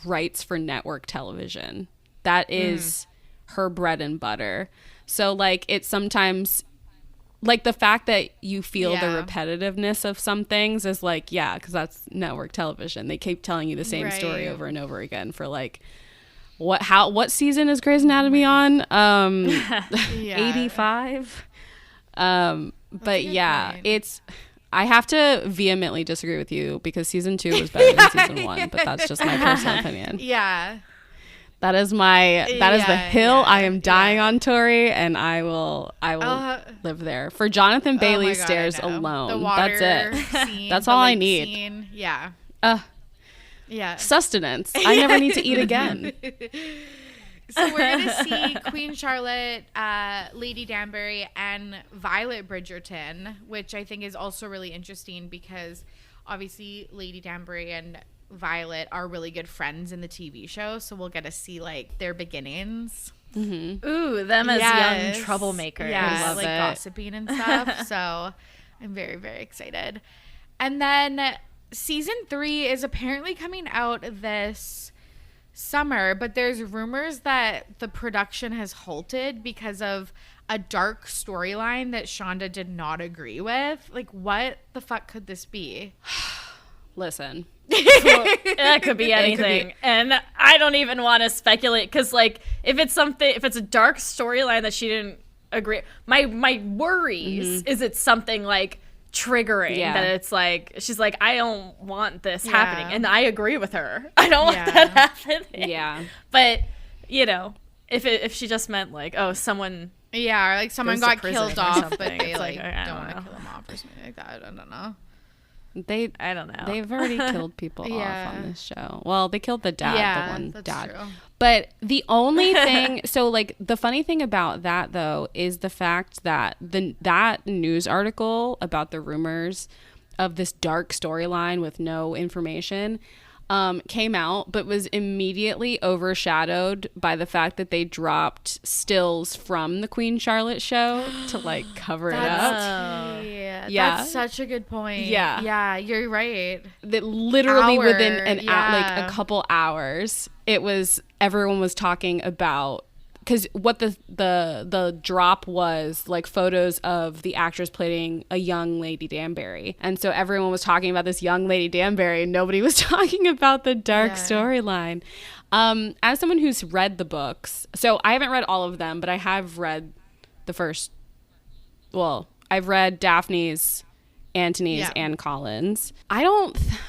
writes for network television. That is her bread and butter. So, like, it's sometimes, like, the fact that you feel the repetitiveness of some things is, like, because that's network television. They keep telling you the same story over and over again for, like, what season is Grey's Anatomy on? 85? But, it's... I have to vehemently disagree with you because season 2 was better than season 1, but that's just my personal opinion. Yeah. That is the hill I am dying on, Torry, and I will live there. For Jonathan Bailey's stairs alone. The water that's it. Scene, that's all I need. Scene. Yeah. Sustenance. I never need to eat again. So we're going to see Queen Charlotte, Lady Danbury, and Violet Bridgerton, which I think is also really interesting because obviously Lady Danbury and Violet are really good friends in the TV show, so we'll get to see like their beginnings. Mm-hmm. Ooh, them as young troublemakers. Yeah, I love it. Gossiping and stuff. So I'm very, very excited. And then season 3 is apparently coming out this summer, but there's rumors that the production has halted because of a dark storyline that Shonda did not agree with. Like, what the fuck could this be? Listen. That could be anything, and I don't even want to speculate because, like, if it's a dark storyline that she didn't agree, my worries is it's something like triggering that it's like she's like, I don't want this happening, and I agree with her. I don't want that happening. Yeah, but you know, if she just meant like, oh, someone or like someone got killed off, but they like don't want to kill them off or something like that. I don't know. I don't know. They've already killed people off on this show. Well, they killed the dad, the one dad. True. But the only thing, so like the funny thing about that though is the fact that that news article about the rumors of this dark storyline with no information came out, but was immediately overshadowed by the fact that they dropped stills from the Queen Charlotte show to like cover it up. That's such a good point. Yeah, you're right. That literally within like a couple hours, everyone was talking about, because what the drop was like photos of the actress playing a young Lady Danbury, and so everyone was talking about this young Lady Danbury, and nobody was talking about the dark storyline. As someone who's read the books, so I haven't read all of them, but I have read the first. Well, I've read Daphne's, Antony's, and Colin's.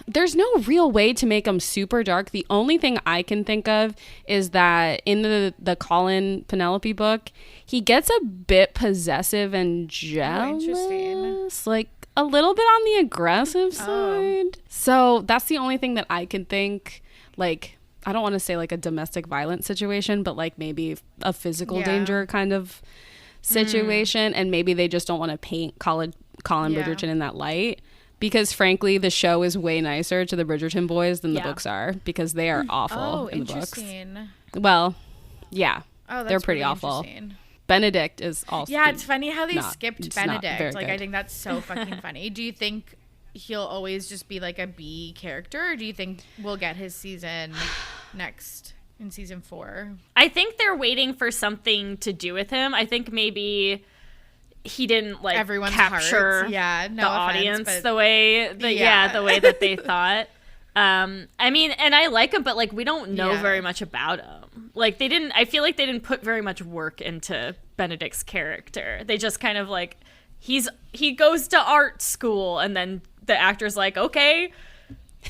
There's no real way to make them super dark. The only thing I can think of is that in the Colin Penelope book, he gets a bit possessive and jealous, like a little bit on the aggressive side. So that's the only thing that I can think. Like, I don't want to say like a domestic violence situation, but like maybe a physical danger kind of situation. And maybe they just don't want to paint Colin Bridgerton in that light. Because frankly, the show is way nicer to the Bridgerton boys than the books are, because they are awful in the books. Well, yeah, they're pretty awful. Benedict is also it's funny how they skipped Benedict. Like, I think that's so fucking funny. Do you think he'll always just be like a B character, or do you think we'll get his season next in season 4? I think they're waiting for something to do with him. I think maybe he didn't like everyone's capture the audience the way that they thought. I mean, and I like him, but like we don't know very much about him. Like I feel like they didn't put very much work into Benedict's character. They just kind of like he goes to art school, and then the actor's like, okay,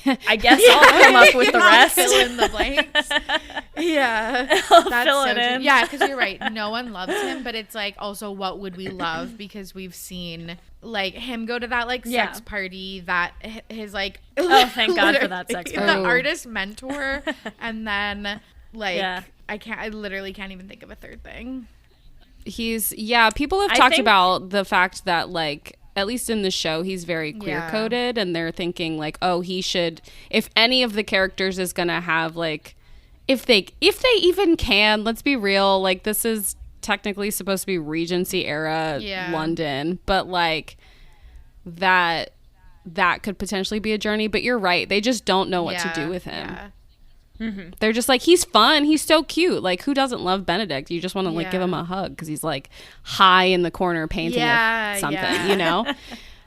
I guess I'll come up with the rest. Fill in the blanks. I'll fill it in. Yeah, because you're right. No one loves him, but it's like also what would we love, because we've seen like him go to that like sex party that his like thank God for that sex party. The artist mentor, and then like I literally can't even think of a third thing. People have talked about the fact that like, at least in the show, he's very queer coded, and they're thinking like, oh, he should, if any of the characters is gonna have like, if they even can, let's be real, like this is technically supposed to be Regency era London, but like that could potentially be a journey. But you're right, they just don't know what to do with him. They're just like, he's fun, he's so cute, like who doesn't love Benedict? You just want to like give him a hug because he's like high in the corner painting something, you know,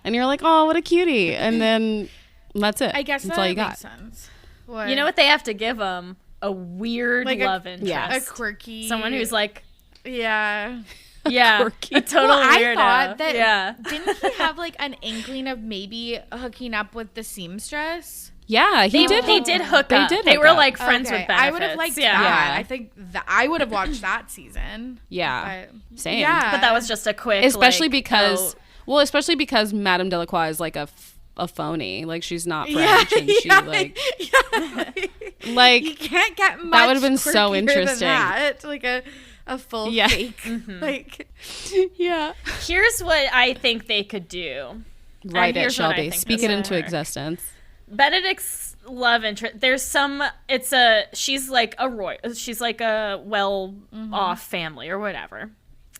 and you're like, oh, what a cutie, and then that's it. I guess that's all you got. Makes sense. You know what they have to give him? A weird like love interest, a quirky, someone who's like quirky. A total weirdo. I thought that didn't he have like an inkling of maybe hooking up with the seamstress? Yeah, they did hook up. They were like friends with benefits. I would have liked that. I think that I would have watched that season. Same. Yeah, but that was just a quick, especially because Madame Delacroix is like a phony. Like she's not French, and she like you can't get much that would have been so interesting. Than that. Like a full fake. Like here's what I think they could do. Write it, Shelby. Speak it into existence. Benedict's love interest. She's like a well-off family or whatever.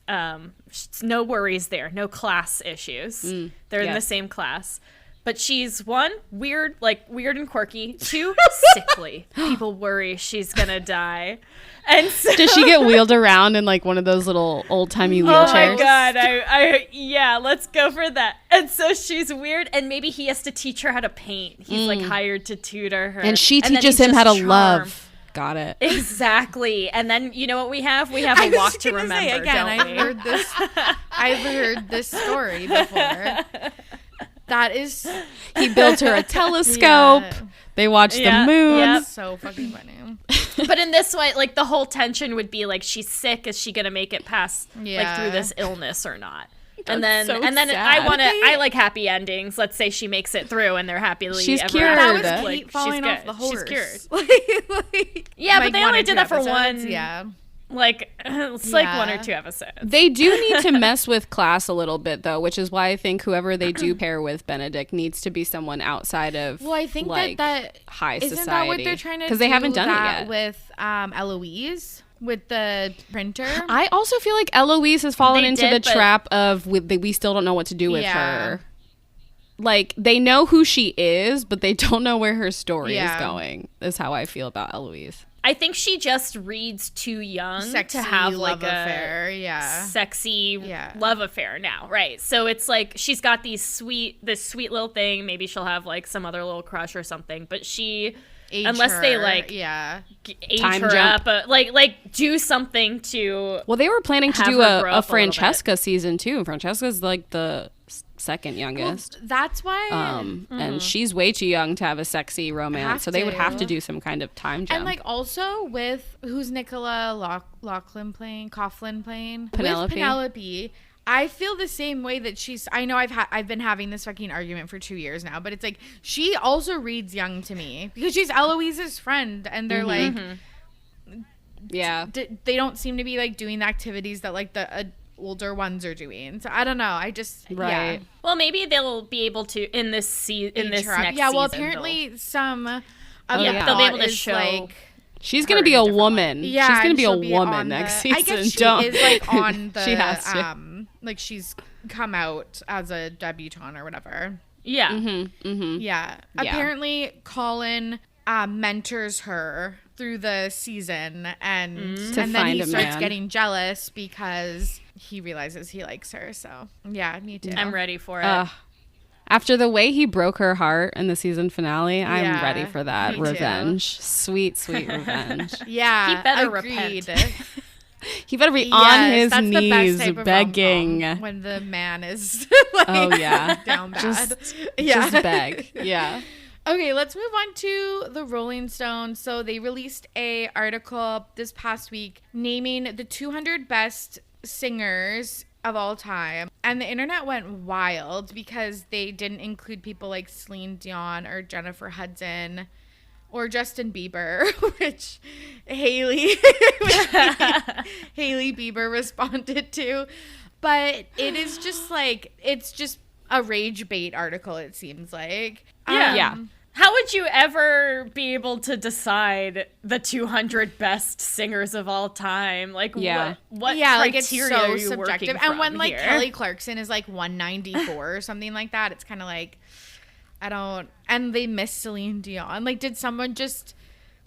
No worries there. No class issues. They're in the same class. But she's one, weird and quirky. Two, sickly. People worry she's gonna die. And so, does she get wheeled around in like one of those little old-timey wheelchairs? Oh my God. Let's go for that. And so she's weird, and maybe he has to teach her how to paint. He's like hired to tutor her. And she teaches him how to love. Got it. Exactly. And then you know what we have? We have a walk to remember. I've heard this story before. That is, he built her a telescope. They watched the moon. So fucking funny. But in this way, like the whole tension would be like, she's sick. Is she gonna make it past like through this illness or not? And then I like happy endings. Let's say she makes it through and they're happily she's ever cured. That was like, Kate falling off the horse. She's cured. But they only did that for episodes. one. Like it's like 1 or 2 episodes. They do need to mess with class a little bit though, which is why I think whoever they do pair with Benedict needs to be someone outside of I think like, that high isn't society. That what they're trying to do? Because they haven't done it yet with Eloise with the printer. I also feel like Eloise has fallen into the trap of we still don't know what to do with her. Like they know who she is, but they don't know where her story is going. Is how I feel about Eloise. I think she just reads too young sexy to have like a sexy love affair now, right? So it's like she's got this sweet little thing. Maybe she'll have like some other little crush or something, but she unless they like age time her jump. up, like do something to. Well, they were planning to do a Francesca season 2. Francesca's like the second youngest. Well, that's why and she's way too young to have a sexy romance, so they would have to do some kind of time jump. And like also with who's Nicola Coughlin playing Penelope. With Penelope, I feel the same way that I know I've been having this fucking argument for 2 years now, but it's like she also reads young to me because she's Eloise's friend, and they're like, yeah, they don't seem to be like doing the activities that like the older ones are doing. So I don't know. I just yeah. Well, maybe they'll be able to in this next season. Yeah. Well, apparently some of the they'll be able to show. Like, she's going to be a woman. Yeah, she's going to be a woman next season. I guess she is like on the she has to. Like she's come out as a debutante or whatever. Yeah. Yeah. Apparently Colin mentors her through the season, and then he starts getting jealous because he realizes he likes her. So yeah, me too. I'm ready for it. After the way he broke her heart in the season finale, I'm ready for that revenge. Sweet, sweet revenge. Yeah, he better repent. He better be on his knees begging. When the man is like, down bad. Just beg. Yeah. Okay, let's move on to the Rolling Stone. So they released a article this past week naming the 200 best singers of all time. And the internet went wild because they didn't include people like Celine Dion or Jennifer Hudson or Justin Bieber, which Hailey Bieber responded to. But it is just like, it's just a rage bait article, it seems like. Yeah. How would you ever be able to decide the 200 best singers of all time? Like, what criteria like it's so are you subjective. And when like here? Kelly Clarkson is like 194 or something like that, it's kind of like, I don't. And they miss Celine Dion. Like, did someone just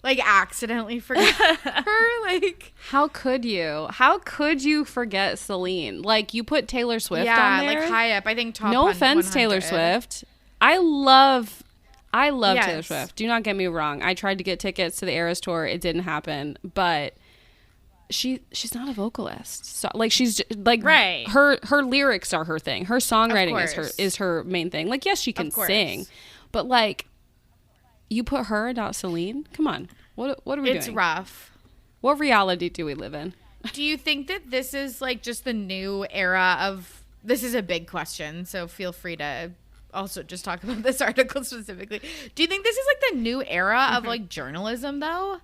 like accidentally forget her? Like, how could you? How could you forget Celine? Like, you put Taylor Swift on there. Like high up. I think top. No offense, 100. Taylor Swift. I love Yes. Taylor Swift. Do not get me wrong. I tried to get tickets to the Eras tour. It didn't happen. But she's not a vocalist. So, like, she's like her lyrics are her thing. Her songwriting is her main thing. Like, yes, she can sing, but like, you put her without Celine. Come on, what are we doing? It's rough. What reality do we live in? Do you think that this is like just the new era of? This is a big question, so feel free to also just talk about this article specifically. Do you think this is like the new era of like journalism though?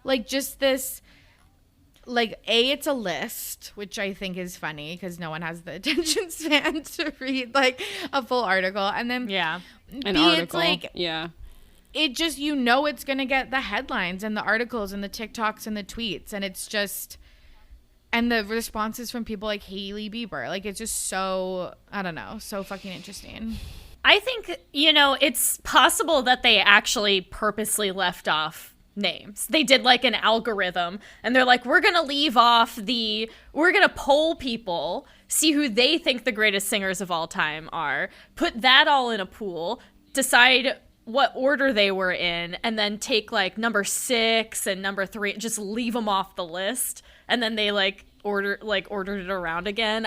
Like just this, like it's a list, which I think is funny because no one has the attention span to read like a full article. And then an article. It's like, it just, it's going to get the headlines and the articles and the TikToks and the tweets. And it's just, and the responses from people like Hailey Bieber. Like it's just so, I don't know, so fucking interesting. I think, it's possible that they actually purposely left off names. They did like an algorithm and they're like, we're going to poll people, see who they think the greatest singers of all time are, put that all in a pool, decide what order they were in, and then take like number 6 and number 3, just leave them off the list. And then they ordered it around again.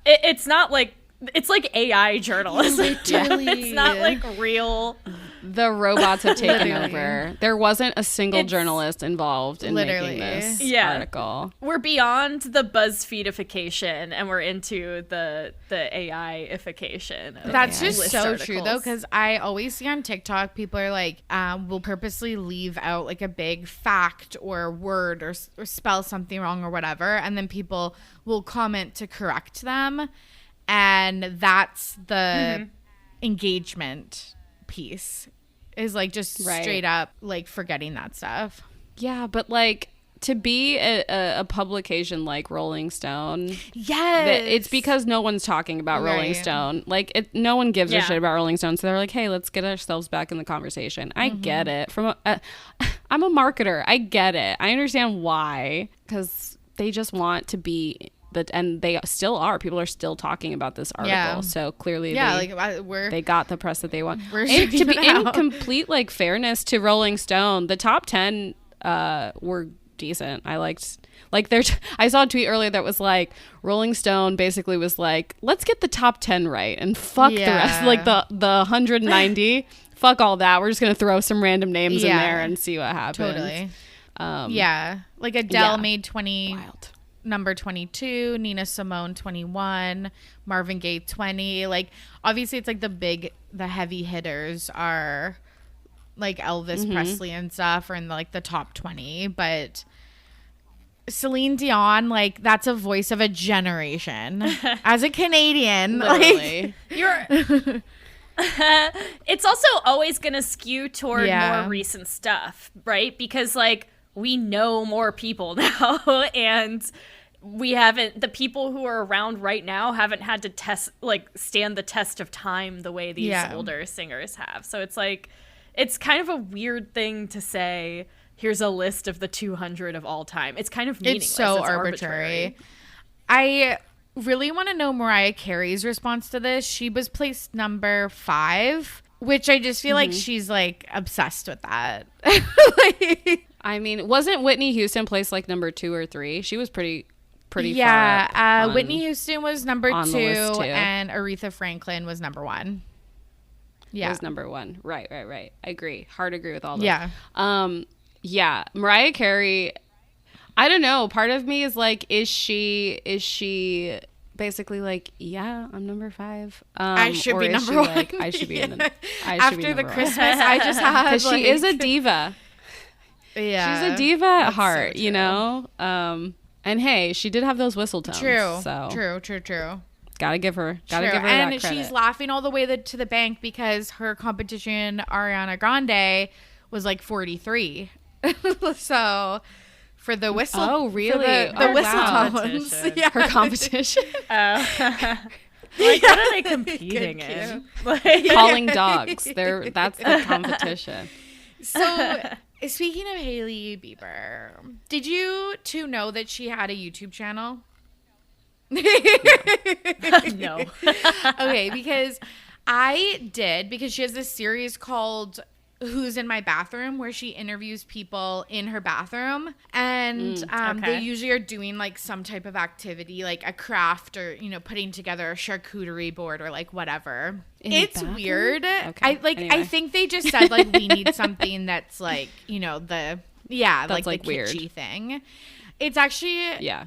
It's not like, it's like AI journalism. It's not like real. The robots have taken over. There wasn't a single journalist involved in making this article. We're beyond the BuzzFeedification and we're into the AI-ification. That's just so articles. True though, because I always see on TikTok people are like, will purposely leave out like a big fact or word or spell something wrong or whatever, and then people will comment to correct them. And that's the engagement piece, is like just straight up like forgetting that stuff. Yeah, but like to be a publication like Rolling Stone, it's because no one's talking about Rolling Stone. Like no one gives a shit about Rolling Stone, so they're like, hey, let's get ourselves back in the conversation. I get it. I'm a marketer. I get it. I understand why, because they just want to be. And they still are. People are still talking about this article. So clearly they got the press that they want. And to be in complete like fairness to Rolling Stone, the top 10 were decent. I liked I saw a tweet earlier that was like Rolling Stone basically was like, let's get the top 10 right and fuck the rest. Like the 190, fuck all that. We're just gonna throw some random names in there and see what happens. Totally. Like Adele made 20. Wild. number 22, Nina Simone 21, Marvin Gaye 20. Like, obviously it's like the heavy hitters are like Elvis Presley and stuff are in like the top 20, but Celine Dion, like, that's a voice of a generation. As a Canadian, Literally. like, You're it's also always going to skew toward Yeah. more recent stuff, right? Because like we know more people now and the people who are around right now haven't had to stand the test of time the way these older singers have. So it's like, it's kind of a weird thing to say, here's a list of the 200 of all time. It's kind of meaningless. it's so arbitrary. I really want to know Mariah Carey's response to this. She was placed number 5, which I just feel like she's like obsessed with that. Like, I mean, wasn't Whitney Houston placed like number 2 or 3? She was pretty yeah, far up Whitney Houston was number 2 the list, too. and Aretha Franklin was number 1. Yeah. was number 1. Right. I agree. Hard agree with all that. Yeah. Yeah. Mariah Carey, I don't know. Part of me is like, is she basically like, yeah, I'm number 5. I should or be is number she 1. Like, I should be in the After the Christmas I just had. because she is a diva. Yeah. She's a diva at That's heart, so you true. know? And hey, she did have those whistle tones. True. So True. gotta give her True. that And credit. she's laughing all the way to the bank because her competition, Ariana Grande, was like 43. So for the whistle. Oh, really? The whistle wow. tones. Yeah. Her competition. Like, what are they competing in? Like, Calling dogs. That's the competition. So speaking of Hailey Bieber, did you two know that she had a YouTube channel? no. Okay, because I did, because she has this series called Who's in My Bathroom, where she interviews people in her bathroom, and they usually are doing like some type of activity, like a craft, or putting together a charcuterie board, or like whatever. It's weird. Okay. I think they just said like we need something that's like that's like the weird. kitschy thing. It's actually Yeah.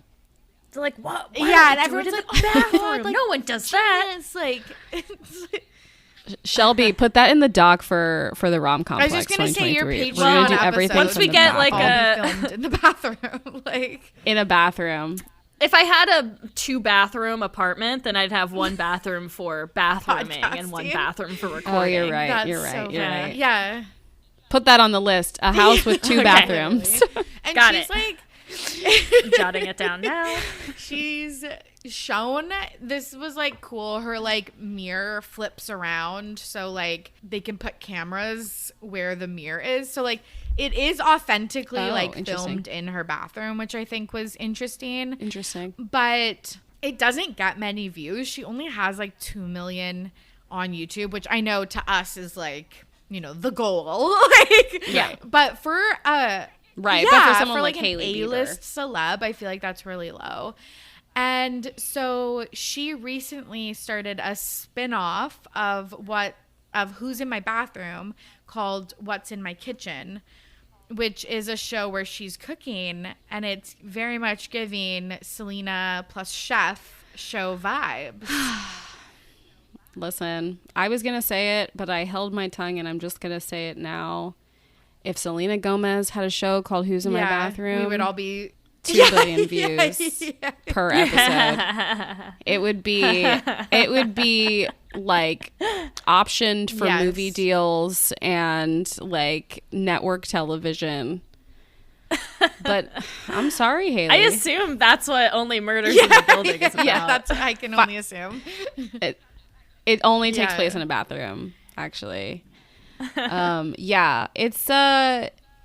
They're like, what? Yeah, and everyone's like, oh my bathroom. God, like, no one does that. It's like Shelby, put that in the doc for the Rom Complex. I was just gonna say your 2023. Patreon We're gonna do episode. everything Once from we the get, like, bathroom. all be filmed in the bathroom, like in a bathroom. If I had a 2-bathroom apartment, then I'd have 1 bathroom for bathrooming and 1 Podcasting. bathroom for recording. Oh, you're right. That's You're right. so You're funny. right. Yeah, Put that on the list. A house with 2 bathrooms. and Got she's it. like. Jotting it down now. She's shown, this was like cool, her like mirror flips around so like they can put cameras where the mirror is, so like it is authentically like filmed in her bathroom, which I think was interesting, but it doesn't get many views. She only has like 2 million on YouTube, which I know to us is like the goal. Like, Yeah. but for Right, yeah, but for someone like an Hailey A-list Bieber. celeb, I feel like that's really low. And so she recently started a spin-off of Who's in My Bathroom called What's in My Kitchen, which is a show where she's cooking, and it's very much giving Selena plus chef show vibes. Listen, I was going to say it, but I held my tongue, and I'm just going to say it now. If Selena Gomez had a show called Who's in My Bathroom, we would all be 2 billion views per episode. It would be like optioned for movie deals and like network television. But I'm sorry, Hailey. I assume that's what Only Murders in the Building is about. Yeah, that's I can only assume. It only takes place in a bathroom, actually. Yeah, it's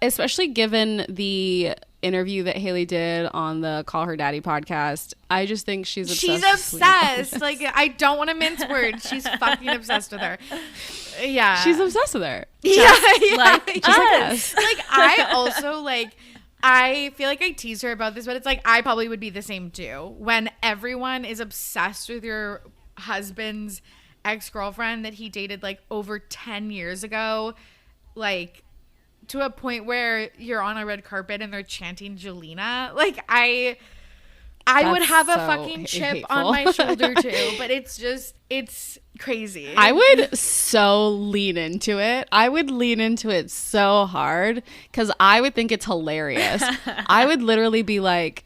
especially given the interview that Hailey did on the Call Her Daddy podcast. I just think she's obsessed. She's obsessed. Like, I don't want to mince words. She's fucking obsessed with her. Yeah, She's obsessed with her. Like us. Like, I also like. I feel like I tease her about this, but it's like I probably would be the same too. When everyone is obsessed with your husband's ex-girlfriend that he dated like over 10 years ago, like to a point where you're on a red carpet and they're chanting Jelena, like I I would have a so fucking chip hateful. on my shoulder too, but it's crazy. I would so lean into it. I would lean into it so hard because I would think it's hilarious. I would literally be like,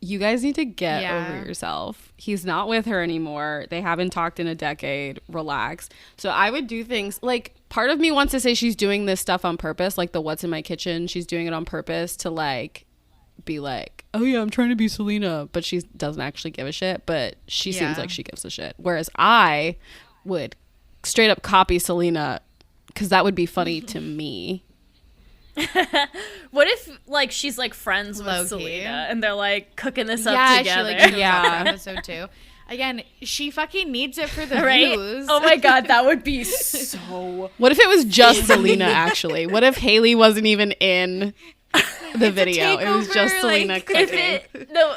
you guys need to get over yourself. He's not with her anymore. They haven't talked in a decade. Relax. So I would do things like, part of me wants to say she's doing this stuff on purpose, like the what's in my kitchen. She's doing it on purpose to like be like, oh yeah, I'm trying to be Selena, but she doesn't actually give a shit, but she seems like she gives a shit. Whereas I would straight up copy Selena because that would be funny to me. What if like she's like friends with Low-key. Selena and they're like cooking this up together? She like shows up for episode 2. Again, she fucking needs it for the Right? views. Oh my god, that would be so. What if it was just Selena actually? What if Hailey wasn't even in the video? It was just Selena cooking. No.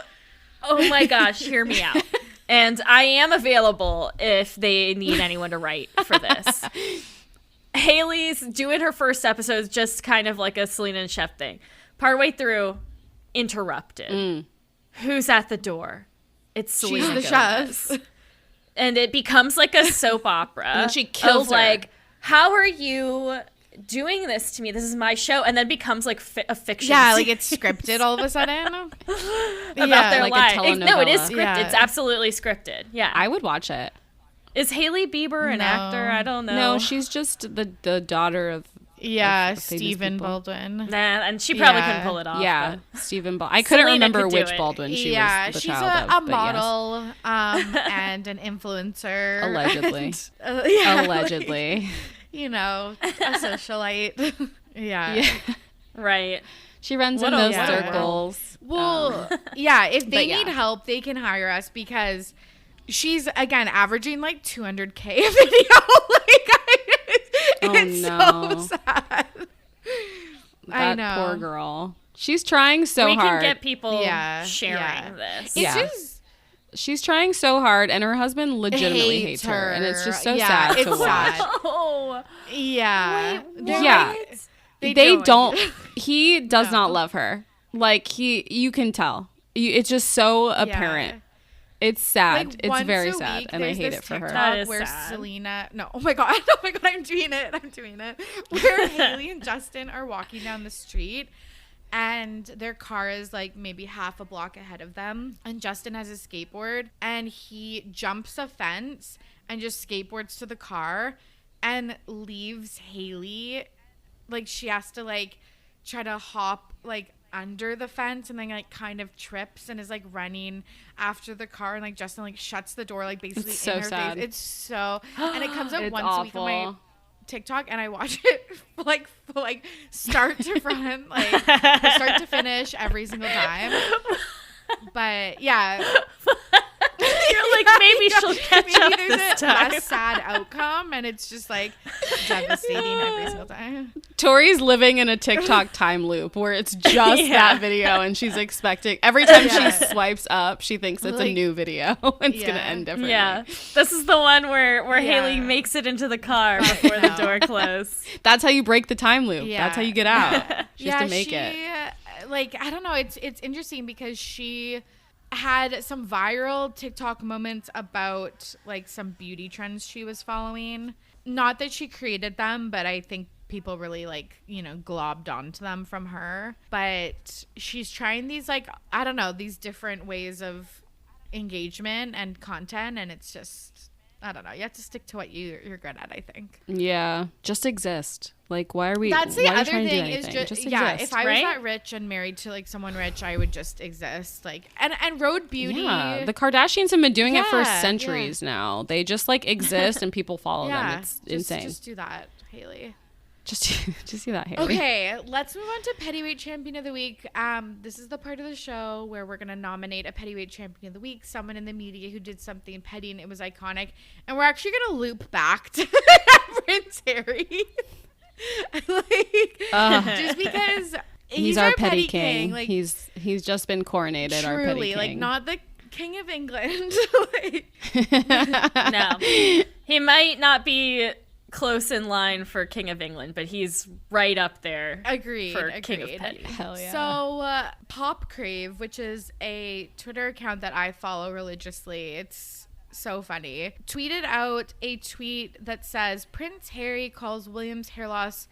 Oh my gosh, hear me out. And I am available if they need anyone to write for this. Hailey's doing her first episode, just kind of like a Selena and Chef thing. Partway through, interrupted. Who's at the door? It's Selena. She's the chef. And it becomes like a soap opera. And she kills her. Like, how are you doing this to me? This is my show. And then becomes like a fiction. Yeah, series like it's scripted all of a sudden. about their like a life. No, it is telenovela. scripted. Yeah. It's absolutely scripted. Yeah. I would watch it. Is Hailey Bieber an actor? I don't know. No, she's just the daughter of Yeah, of famous Stephen people. Baldwin. Nah, and she probably Yeah. couldn't pull it off. Yeah, Stephen Baldwin. I couldn't Selena remember could do which it. Baldwin she Yeah, was the she's child a of. But yes. model and an influencer. Allegedly. Yeah, Allegedly. you know, a socialite. Yeah. Right. She runs What in a those wonder. circles. Well, yeah, if they yeah. need help, they can hire us because she's, again, averaging like 200K a video. It's no. so sad. I That know. poor girl. She's trying so We hard. can get people Yeah, sharing yeah. this. It's Yeah. just She's trying so hard, and her husband legitimately hates her. And it's just so sad to it's watch. sad. Oh. Yeah. They're Yeah. like- They don't. He does not love her. Like you can tell. It's just so apparent. It's sad. Like, It's once very a sad, week, and I there's hate this it for her. TikTok That is where sad. Selena, oh my god, I'm doing it. Where Hailey and Justin are walking down the street, and their car is like maybe half a block ahead of them, and Justin has a skateboard, and he jumps a fence and just skateboards to the car, and leaves Hailey. Like she has to like try to hop like under the fence and then like kind of trips and is like running after the car, and like Justin like shuts the door like basically It's so in her sad. face. It's so, and it comes up It's once a week on my awful. TikTok, and I watch it like start to front, like start to finish every single time. But yeah. You're like, maybe she'll catch up Maybe there's this a time. less sad outcome, and it's just like devastating every single time. Tori's living in a TikTok time loop where it's just Yeah. that video, and she's expecting every time Yeah. she swipes up, she thinks it's a Like- new video and it's gonna Yeah. end differently. Yeah. This is the one where Yeah. Haley makes it into the car before the door closes. That's how you break the time loop. Yeah. That's how you get out. She has to make she, it. Like, I don't know. It's interesting because she had some viral TikTok moments about like some beauty trends she was following. Not that she created them, but I think people really like, you know, globbed onto them from her. But she's trying these like, I don't know, these different ways of engagement and content, and it's just, I don't know. You have to stick to what you're good at, I think. Yeah. Just exist. Like, why are we? That's the why are you other trying to do thing is anything? just exist. if I was right? that rich and married to like someone rich, I would just exist. Like and road beauty. Yeah, the Kardashians have been doing it for Yeah, centuries now. They just like exist and people follow yeah, them. It's insane. Just do that, Hailey. Just do that, Hailey. Okay, let's move on to Pettyweight Champion of the Week. This is the part of the show where we're gonna nominate a Pettyweight Champion of the Week, someone in the media who did something petty and it was iconic, and we're actually gonna loop back to Prince Harry. Like, just because He's our petty king. Like, He's just been coronated our petty truly, king. like not the king of England. Like, No. He might not be close in line for King of England, but he's right up there. Agreed. King of Petty. Hell yeah. So Pop Crave, which is a Twitter account that I follow religiously, it's so funny, tweeted out a tweet that says Prince Harry calls William's hair loss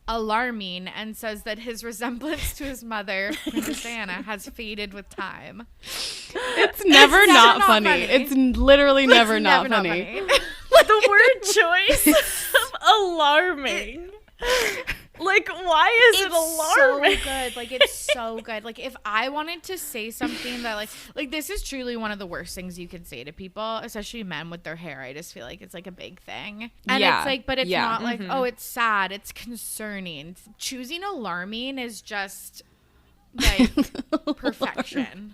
alarming and says that his resemblance to his mother, Princess Diana, has faded with time. It's never not funny. It's literally never not funny. The word choice of alarming. Like, why is it alarming? So good. Like, it's so good. Like, if I wanted to say something that, like this is truly one of the worst things you can say to people, especially men with their hair. I just feel like it's like a big thing. And it's like, but it's not like, oh, it's sad. It's concerning. Choosing alarming is just like perfection.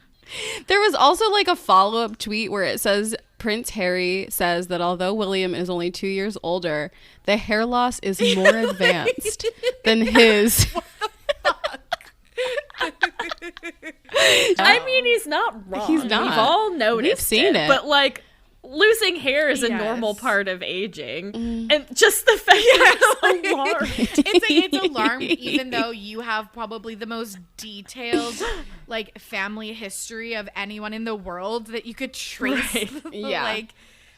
There was also like a follow-up tweet where it says Prince Harry says that although William is only 2 years older, the hair loss is more advanced than his. I mean, he's not wrong. He's not. We've all noticed. We've seen it. But like, losing hair is a normal part of aging, and just the fact that it's alarmed. It's alarmed, even though you have probably the most detailed like family history of anyone in the world that you could trace. Like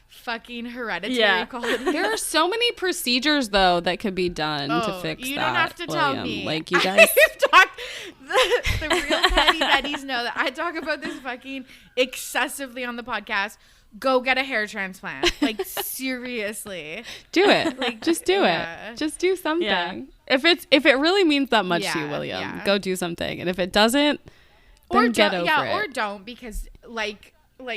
fucking hereditary quality. There are so many procedures though that could be done to fix that. You don't have to tell me. Like, you guys the real petty Bettys know that I talk about this fucking excessively on the podcast. Go get a hair transplant. Like, seriously. Do it. Like, just do it. Just do something. Yeah. If it really means that much to you, William, go do something. And if it doesn't, then get over it. Or don't, because like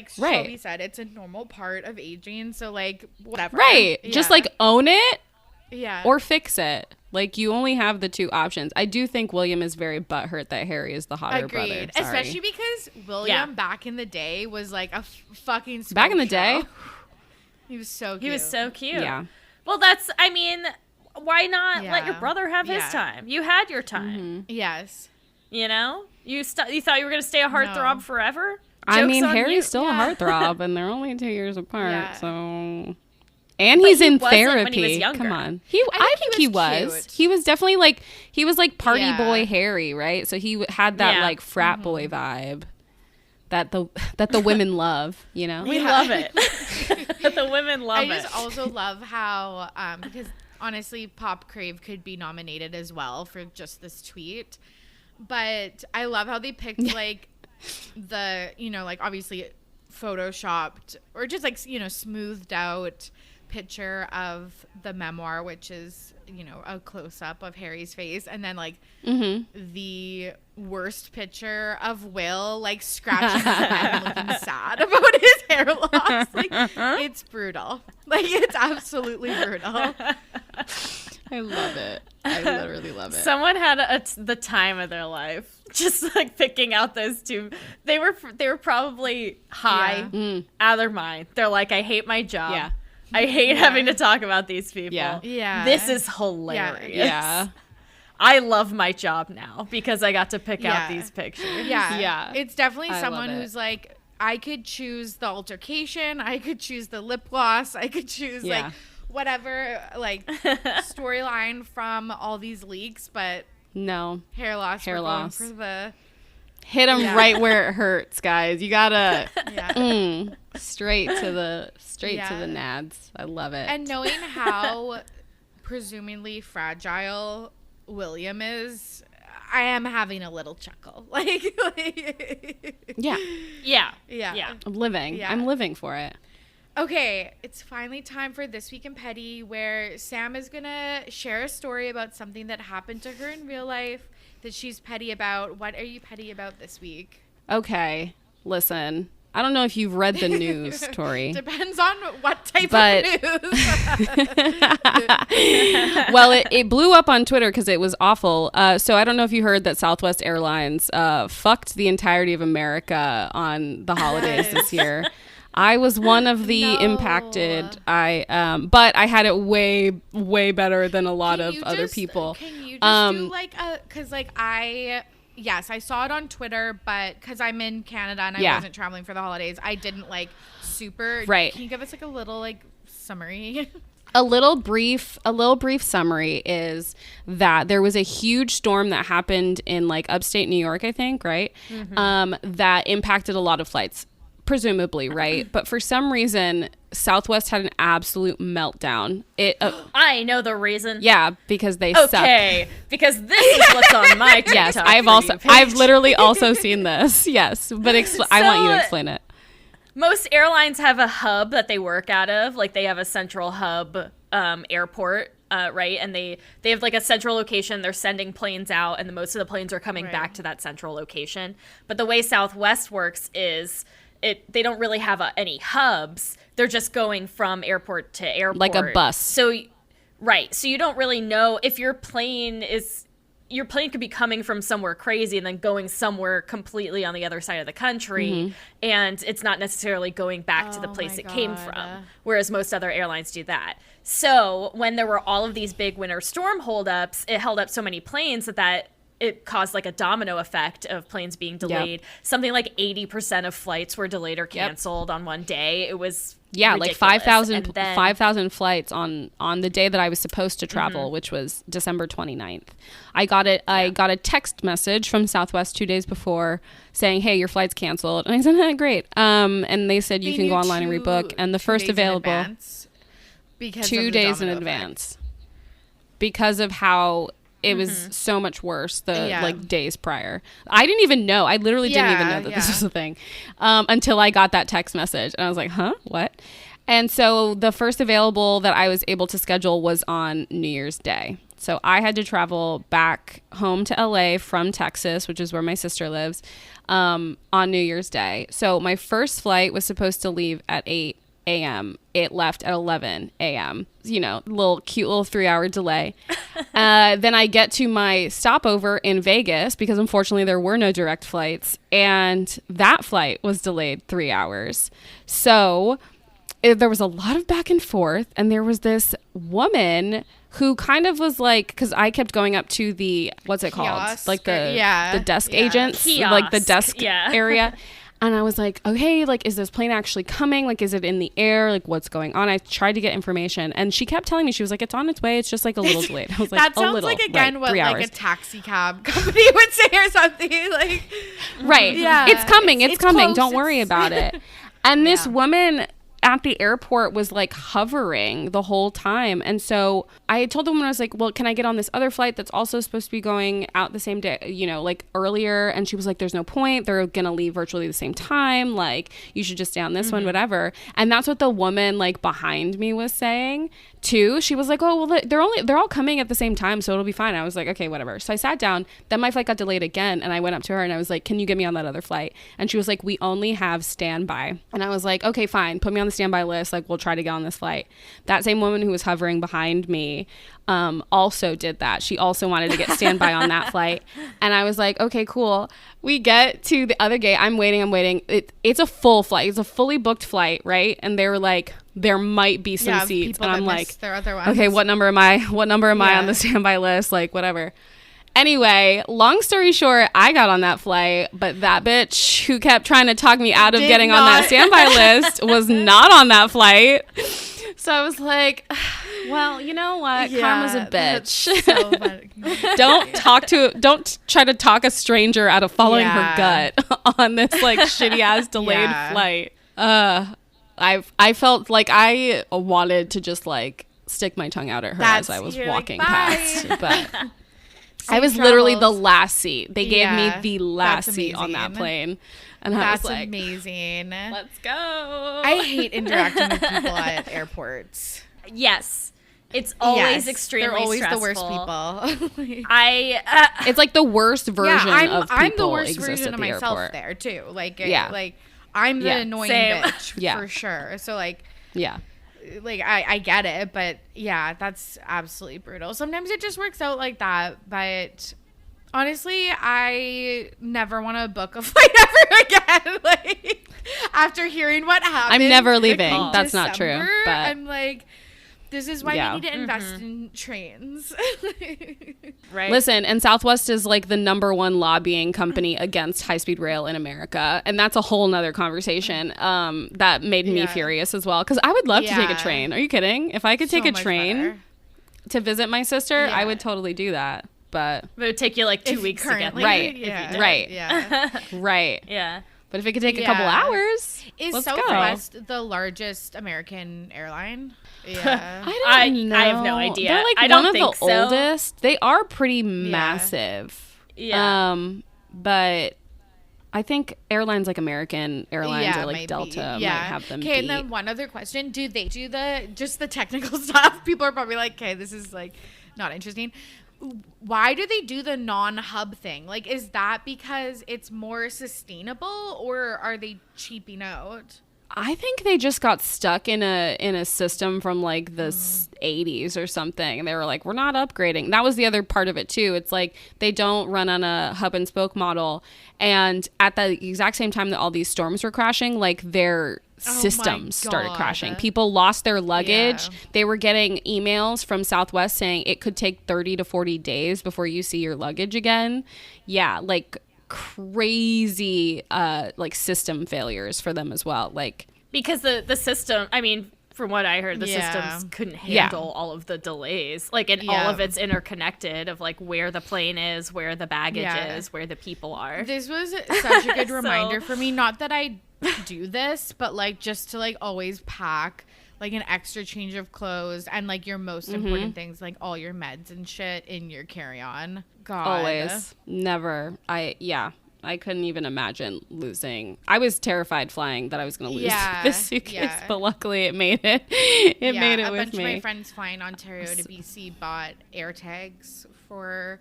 Shelby said, it's a normal part of aging. So like, whatever. Right. Yeah. Just like own it. Yeah. Or fix it. Like, you only have the two options. I do think William is very butthurt that Harry is the hotter brother. Sorry. Especially because William back in the day was like a fucking back in the day. He was so cute. He was so cute. Yeah. Well, I mean, why not let your brother have his time? You had your time. Mm-hmm. Yes. You know? You thought you were going to stay a heartthrob forever? I mean, Harry's still a heartthrob, and they're only 2 years apart, so... And he's in therapy. When he was younger. Come on. I think he was. Cute. He was definitely like, he was like party boy Harry, right? So he had that like frat boy vibe that the women love, you know? We love it. The women love it. I just also love how, because honestly, Pop Crave could be nominated as well for just this tweet. But I love how they picked like the, you know, like obviously photoshopped or just like, you know, smoothed out picture of the memoir, which is, you know, a close-up of Harry's face, and then like the worst picture of Will like scratching his head and looking sad about his hair loss. Like, it's brutal. Like, it's absolutely brutal. I love it. I literally love it. Someone had the time of their life, just like picking out those two. They were probably high out of their mind. They're like, I hate my job. Yeah. I hate having to talk about these people. Yeah. This is hilarious. Yeah. I love my job now because I got to pick out these pictures. Yeah. It's definitely someone who's like, I could choose the altercation. I could choose the lip gloss. I could choose like whatever like storyline from all these leaks, but no hair loss. Hair loss. For the hit them right where it hurts, guys. You gotta straight to the nads. I love it. And knowing how presumably fragile William is, I am having a little chuckle. Like yeah. I'm living. Yeah. I'm living for it. Okay, it's finally time for This Week in Petty, where Sam is gonna share a story about something that happened to her in real life that she's petty about. What are you petty about this week? Okay, listen. I don't know if you've read the news, Torry. Depends on what type of news. Well, it blew up on Twitter because it was awful. So I don't know if you heard that Southwest Airlines fucked the entirety of America on the holidays this year. I was one of the impacted. But I had it way, way better than a lot of other people. Can you just do like because like yes, I saw it on Twitter, but because I'm in Canada and I wasn't traveling for the holidays, I didn't like super. Right. Can you give us like a little like summary? A little brief summary is that there was a huge storm that happened in like upstate New York, I think, right? That impacted a lot of flights, presumably, right? But for some reason, Southwest had an absolute meltdown. I know the reason. Yeah, because they suck. Okay, because this is what's on my TikTok. Yes, I've literally also seen this. Yes, but I want you to explain it. Most airlines have a hub that they work out of. Like they have a central hub airport, right? And they have like a central location. They're sending planes out, and most of the planes are coming back to that central location. But the way Southwest works is they don't really have any hubs. They're just going from airport to airport. Like a bus. So you don't really know if your plane could be coming from somewhere crazy and then going somewhere completely on the other side of the country, and it's not necessarily going back to the place it came from, whereas most other airlines do that. So when there were all of these big winter storm holdups, it held up so many planes that it caused like a domino effect of planes being delayed. Yep. Something like 80% of flights were delayed or canceled on one day. It was ridiculous. Like 5,000 flights on the day that I was supposed to travel, which was December 29th. I got a text message from Southwest 2 days before saying, "Hey, your flight's canceled." And I said, "Great." And they said you can go online and rebook. And the first available 2 days in advance because of how it was so much worse like days prior. I didn't even know. I literally didn't even know that this was a thing until I got that text message. And I was like, huh? What? And so the first available that I was able to schedule was on New Year's Day. So I had to travel back home to LA from Texas, which is where my sister lives, on New Year's Day. So my first flight was supposed to leave at 8 a.m. It left at 11 a.m. Cute little 3-hour delay. Then I get to my stopover in Vegas because unfortunately there were no direct flights, and that flight was delayed 3 hours. So there was a lot of back and forth, and there was this woman who kind of was like, because I kept going up to the, what's it called? Kiosk, like the desk agents, Kiosk, like the desk area. And I was like, okay, like, is this plane actually coming? Like, is it in the air? Like, what's going on? I tried to get information, and she kept telling me, she was like, it's on its way. It's just like a little delayed. I was like, that sounds a little, like, again, what 3 like hours. a taxi cab company would say or something. Like, right. Yeah. It's coming. It's coming. Close. Don't worry about it. And this woman at the airport was like hovering the whole time. And so I told the woman, I was like, well, can I get on this other flight that's also supposed to be going out the same day, like earlier? And she was like, there's no point. They're going to leave virtually the same time. Like, you should just stay on this one, whatever. And that's what the woman like behind me was saying too. She was like, oh, well, they're all coming at the same time, so it'll be fine. I was like, okay, whatever. So I sat down. Then my flight got delayed again, and I went up to her and I was like, can you get me on that other flight? And she was like, we only have standby. And I was like, okay, fine, put me on the standby list. Like, we'll try to get on this flight. That same woman who was hovering behind me also did that. She also wanted to get standby on that flight. And I was like, okay, cool. We get to the other gate. I'm waiting. It's a full flight. It's a fully booked flight, right? And they were like, there might be some seats. And I'm like, okay, what number am I on the standby list? Like, whatever. Anyway, long story short, I got on that flight, but that bitch who kept trying to talk me out of getting on that standby list was not on that flight. So I was like, well, you know what? Karma's a bitch. So funny. Don't try to talk a stranger out of following her gut on this like shitty ass delayed flight. I felt like I wanted to just like stick my tongue out at her as I was walking past, but I was literally the last seat. They gave me the last seat on that plane. And I was like, amazing. Let's go. I hate interacting with people at airports. Yes. It's always extremely They're always stressful. the worst people. It's like the worst version of people I'm the worst exist version at of the myself airport. there too. Like, like I'm the annoying bitch for sure. So like, like I get it, but yeah, that's absolutely brutal. Sometimes it just works out like that, but honestly, I never want to book a flight ever again. Like, after hearing what happened, I'm never leaving. Like, that's not true. But I'm like, This is why we need to invest in trains. Right. Listen, and Southwest is like the #1 lobbying company against high-speed rail in America. And that's a whole nother conversation that made me furious as well. Because I would love to take a train. Are you kidding? If I could take a train to visit my sister, I would totally do that. But it would take you like 2 weeks to get there. Right. Right. Yeah. Right. Yeah. But if it could take a couple hours, is Southwest the largest American airline? Yeah, I don't know. I have no idea. They're like I one don't of think the oldest. They are pretty massive. Yeah. But I think airlines like American Airlines or like Delta might have them. Okay, and then one other question: do they do just the technical stuff? People are probably like, "Okay, this is like not interesting." Why do they do the non-hub thing? Like, is that because it's more sustainable, or are they cheaping out? I think they just got stuck in a system from like the 80s or something. They were like, we're not upgrading. That was the other part of it too. It's like they don't run on a hub and spoke model. And at the exact same time that all these storms were crashing, like their systems started crashing. People lost their luggage. They were getting emails from Southwest saying it could take 30 to 40 days before you see your luggage again. Yeah, like crazy like system failures for them as well, like because the system, I mean, from what I heard, the systems couldn't handle all of the delays, like, and all of it's interconnected of like where the plane is, where the baggage is, where the people are. This was such a good reminder for me, not that I do this, but like just to like always pack like an extra change of clothes and like your most important things, like all your meds and shit in your carry-on. God. Always. Never. I couldn't even imagine losing. I was terrified flying that I was going to lose this suitcase, but luckily it made it. It made it with me. A bunch of my friends flying Ontario to BC bought air tags for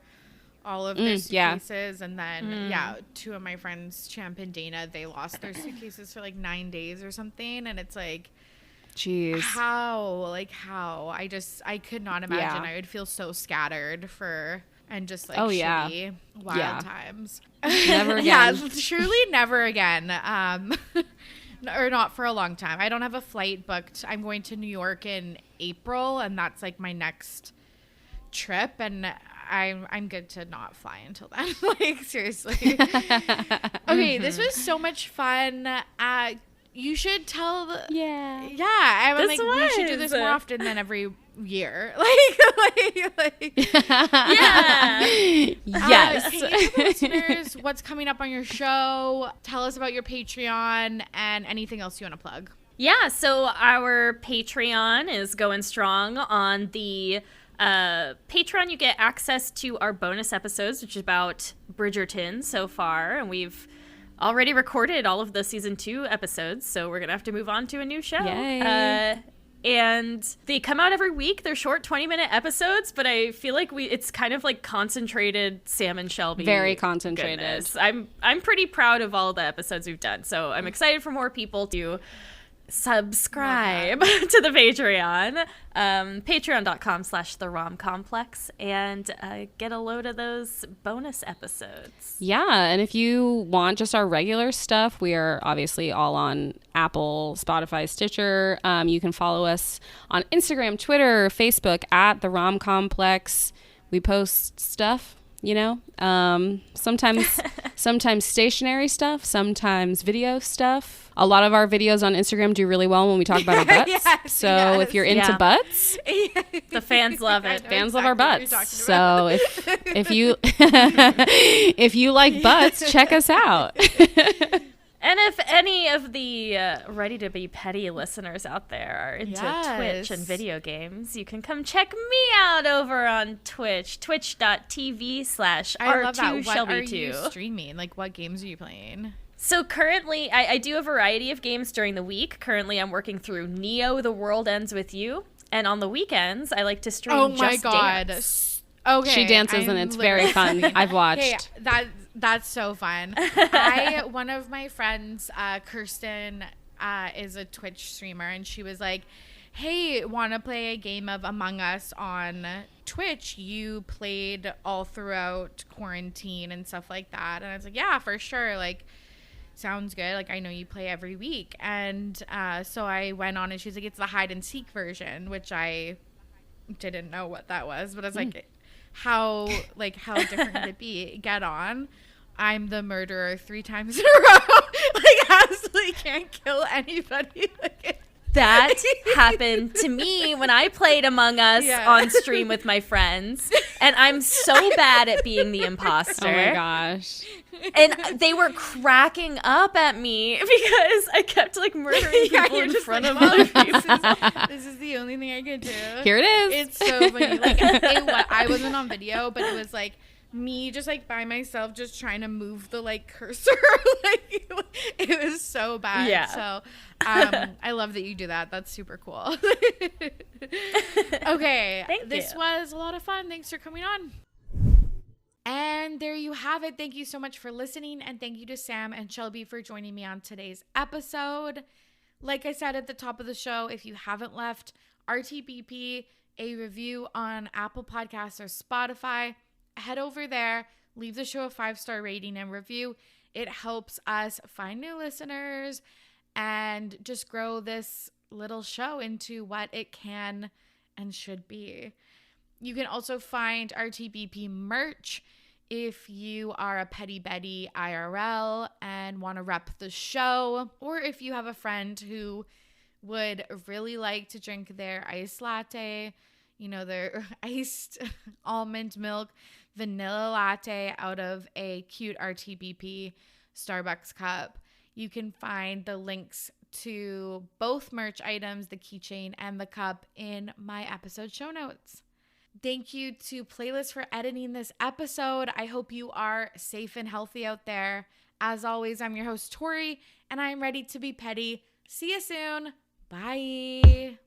all of their suitcases, and then two of my friends, Champ and Dana, they lost their suitcases for like 9 days or something, and it's like, jeez, how I could not imagine. I would feel so scattered and just like shitty wild times. Never again. Truly never again. Or not for a long time. I don't have a flight booked. I'm going to New York in April, and that's like my next trip, and I'm good to not fly until then. Like, seriously. Okay, this was so much fun. You should tell we should do this more often than every year. Yes. Can you tell the listeners what's coming up on your show? Tell us about your Patreon and anything else you want to plug. Yeah, so our Patreon is going strong. On the Patreon, you get access to our bonus episodes, which is about Bridgerton so far, and we've already recorded all of the season 2 episodes, so we're gonna have to move on to a new show. Yay. And they come out every week. They're short 20-minute episodes, but I feel like it's kind of like concentrated Sam and Shelby. Very concentrated. Goodness. I'm pretty proud of all the episodes we've done, so I'm excited for more people to subscribe to the Patreon, patreon.com/the Rom Complex, and get a load of those bonus episodes. Yeah, and if you want just our regular stuff, we are obviously all on Apple, Spotify, Stitcher. You can follow us on Instagram, Twitter, Facebook at the Rom Complex. We post stuff, you know, sometimes stationary stuff, sometimes video stuff. A lot of our videos on Instagram do really well when we talk about our butts. If you're into butts, the fans love it. Fans love our butts. So if you if you like butts, check us out. And if any of the Ready to Be Petty listeners out there are into Twitch and video games, you can come check me out over on Twitch, twitch.tv/R2Shelby2. I love that. What are you streaming? Like, what games are you playing? So currently, I do a variety of games during the week. Currently, I'm working through Neo: The World Ends With You. And on the weekends, I like to stream Just Dance. Okay. She dances, and it's very fun. I've watched. Hey, that's so fun. One of my friends, Kirsten, is a Twitch streamer, and she was like, hey, want to play a game of Among Us on Twitch? You played all throughout quarantine and stuff like that. And I was like, yeah, for sure. Like, sounds good. Like, I know you play every week. And so I went on and she's like, it's the hide and seek version, which I didn't know what that was. But I was like, how different could it be? Get on. I'm the murderer 3 times in a row. Like, absolutely can't kill anybody. Like, that happened to me when I played Among Us on stream with my friends. And I'm so bad at being the imposter. Oh my gosh. And they were cracking up at me because I kept like murdering people in front of other people. This is the only thing I could do. Here it is. It's so funny. Like, I wasn't on video, but it was like me just like by myself just trying to move the like cursor. Like, it was so bad. Yeah. So I love that you do that. That's super cool. Okay. This was a lot of fun. Thanks for coming on. And there you have it. Thank you so much for listening. And thank you to Sam and Shelby for joining me on today's episode. Like I said at the top of the show, if you haven't left RTBP a review on Apple Podcasts or Spotify, head over there, leave the show a 5-star rating and review. It helps us find new listeners and just grow this little show into what it can and should be. You can also find RTBP merch if you are a Petty Betty IRL and want to rep the show, or if you have a friend who would really like to drink their iced latte, you know, their iced almond milk vanilla latte out of a cute RTBP Starbucks cup. You can find the links to both merch items, the keychain and the cup, in my episode show notes. Thank you to Playlist for editing this episode. I hope you are safe and healthy out there. As always, I'm your host, Torry, and I'm ready to be petty. See you soon. Bye.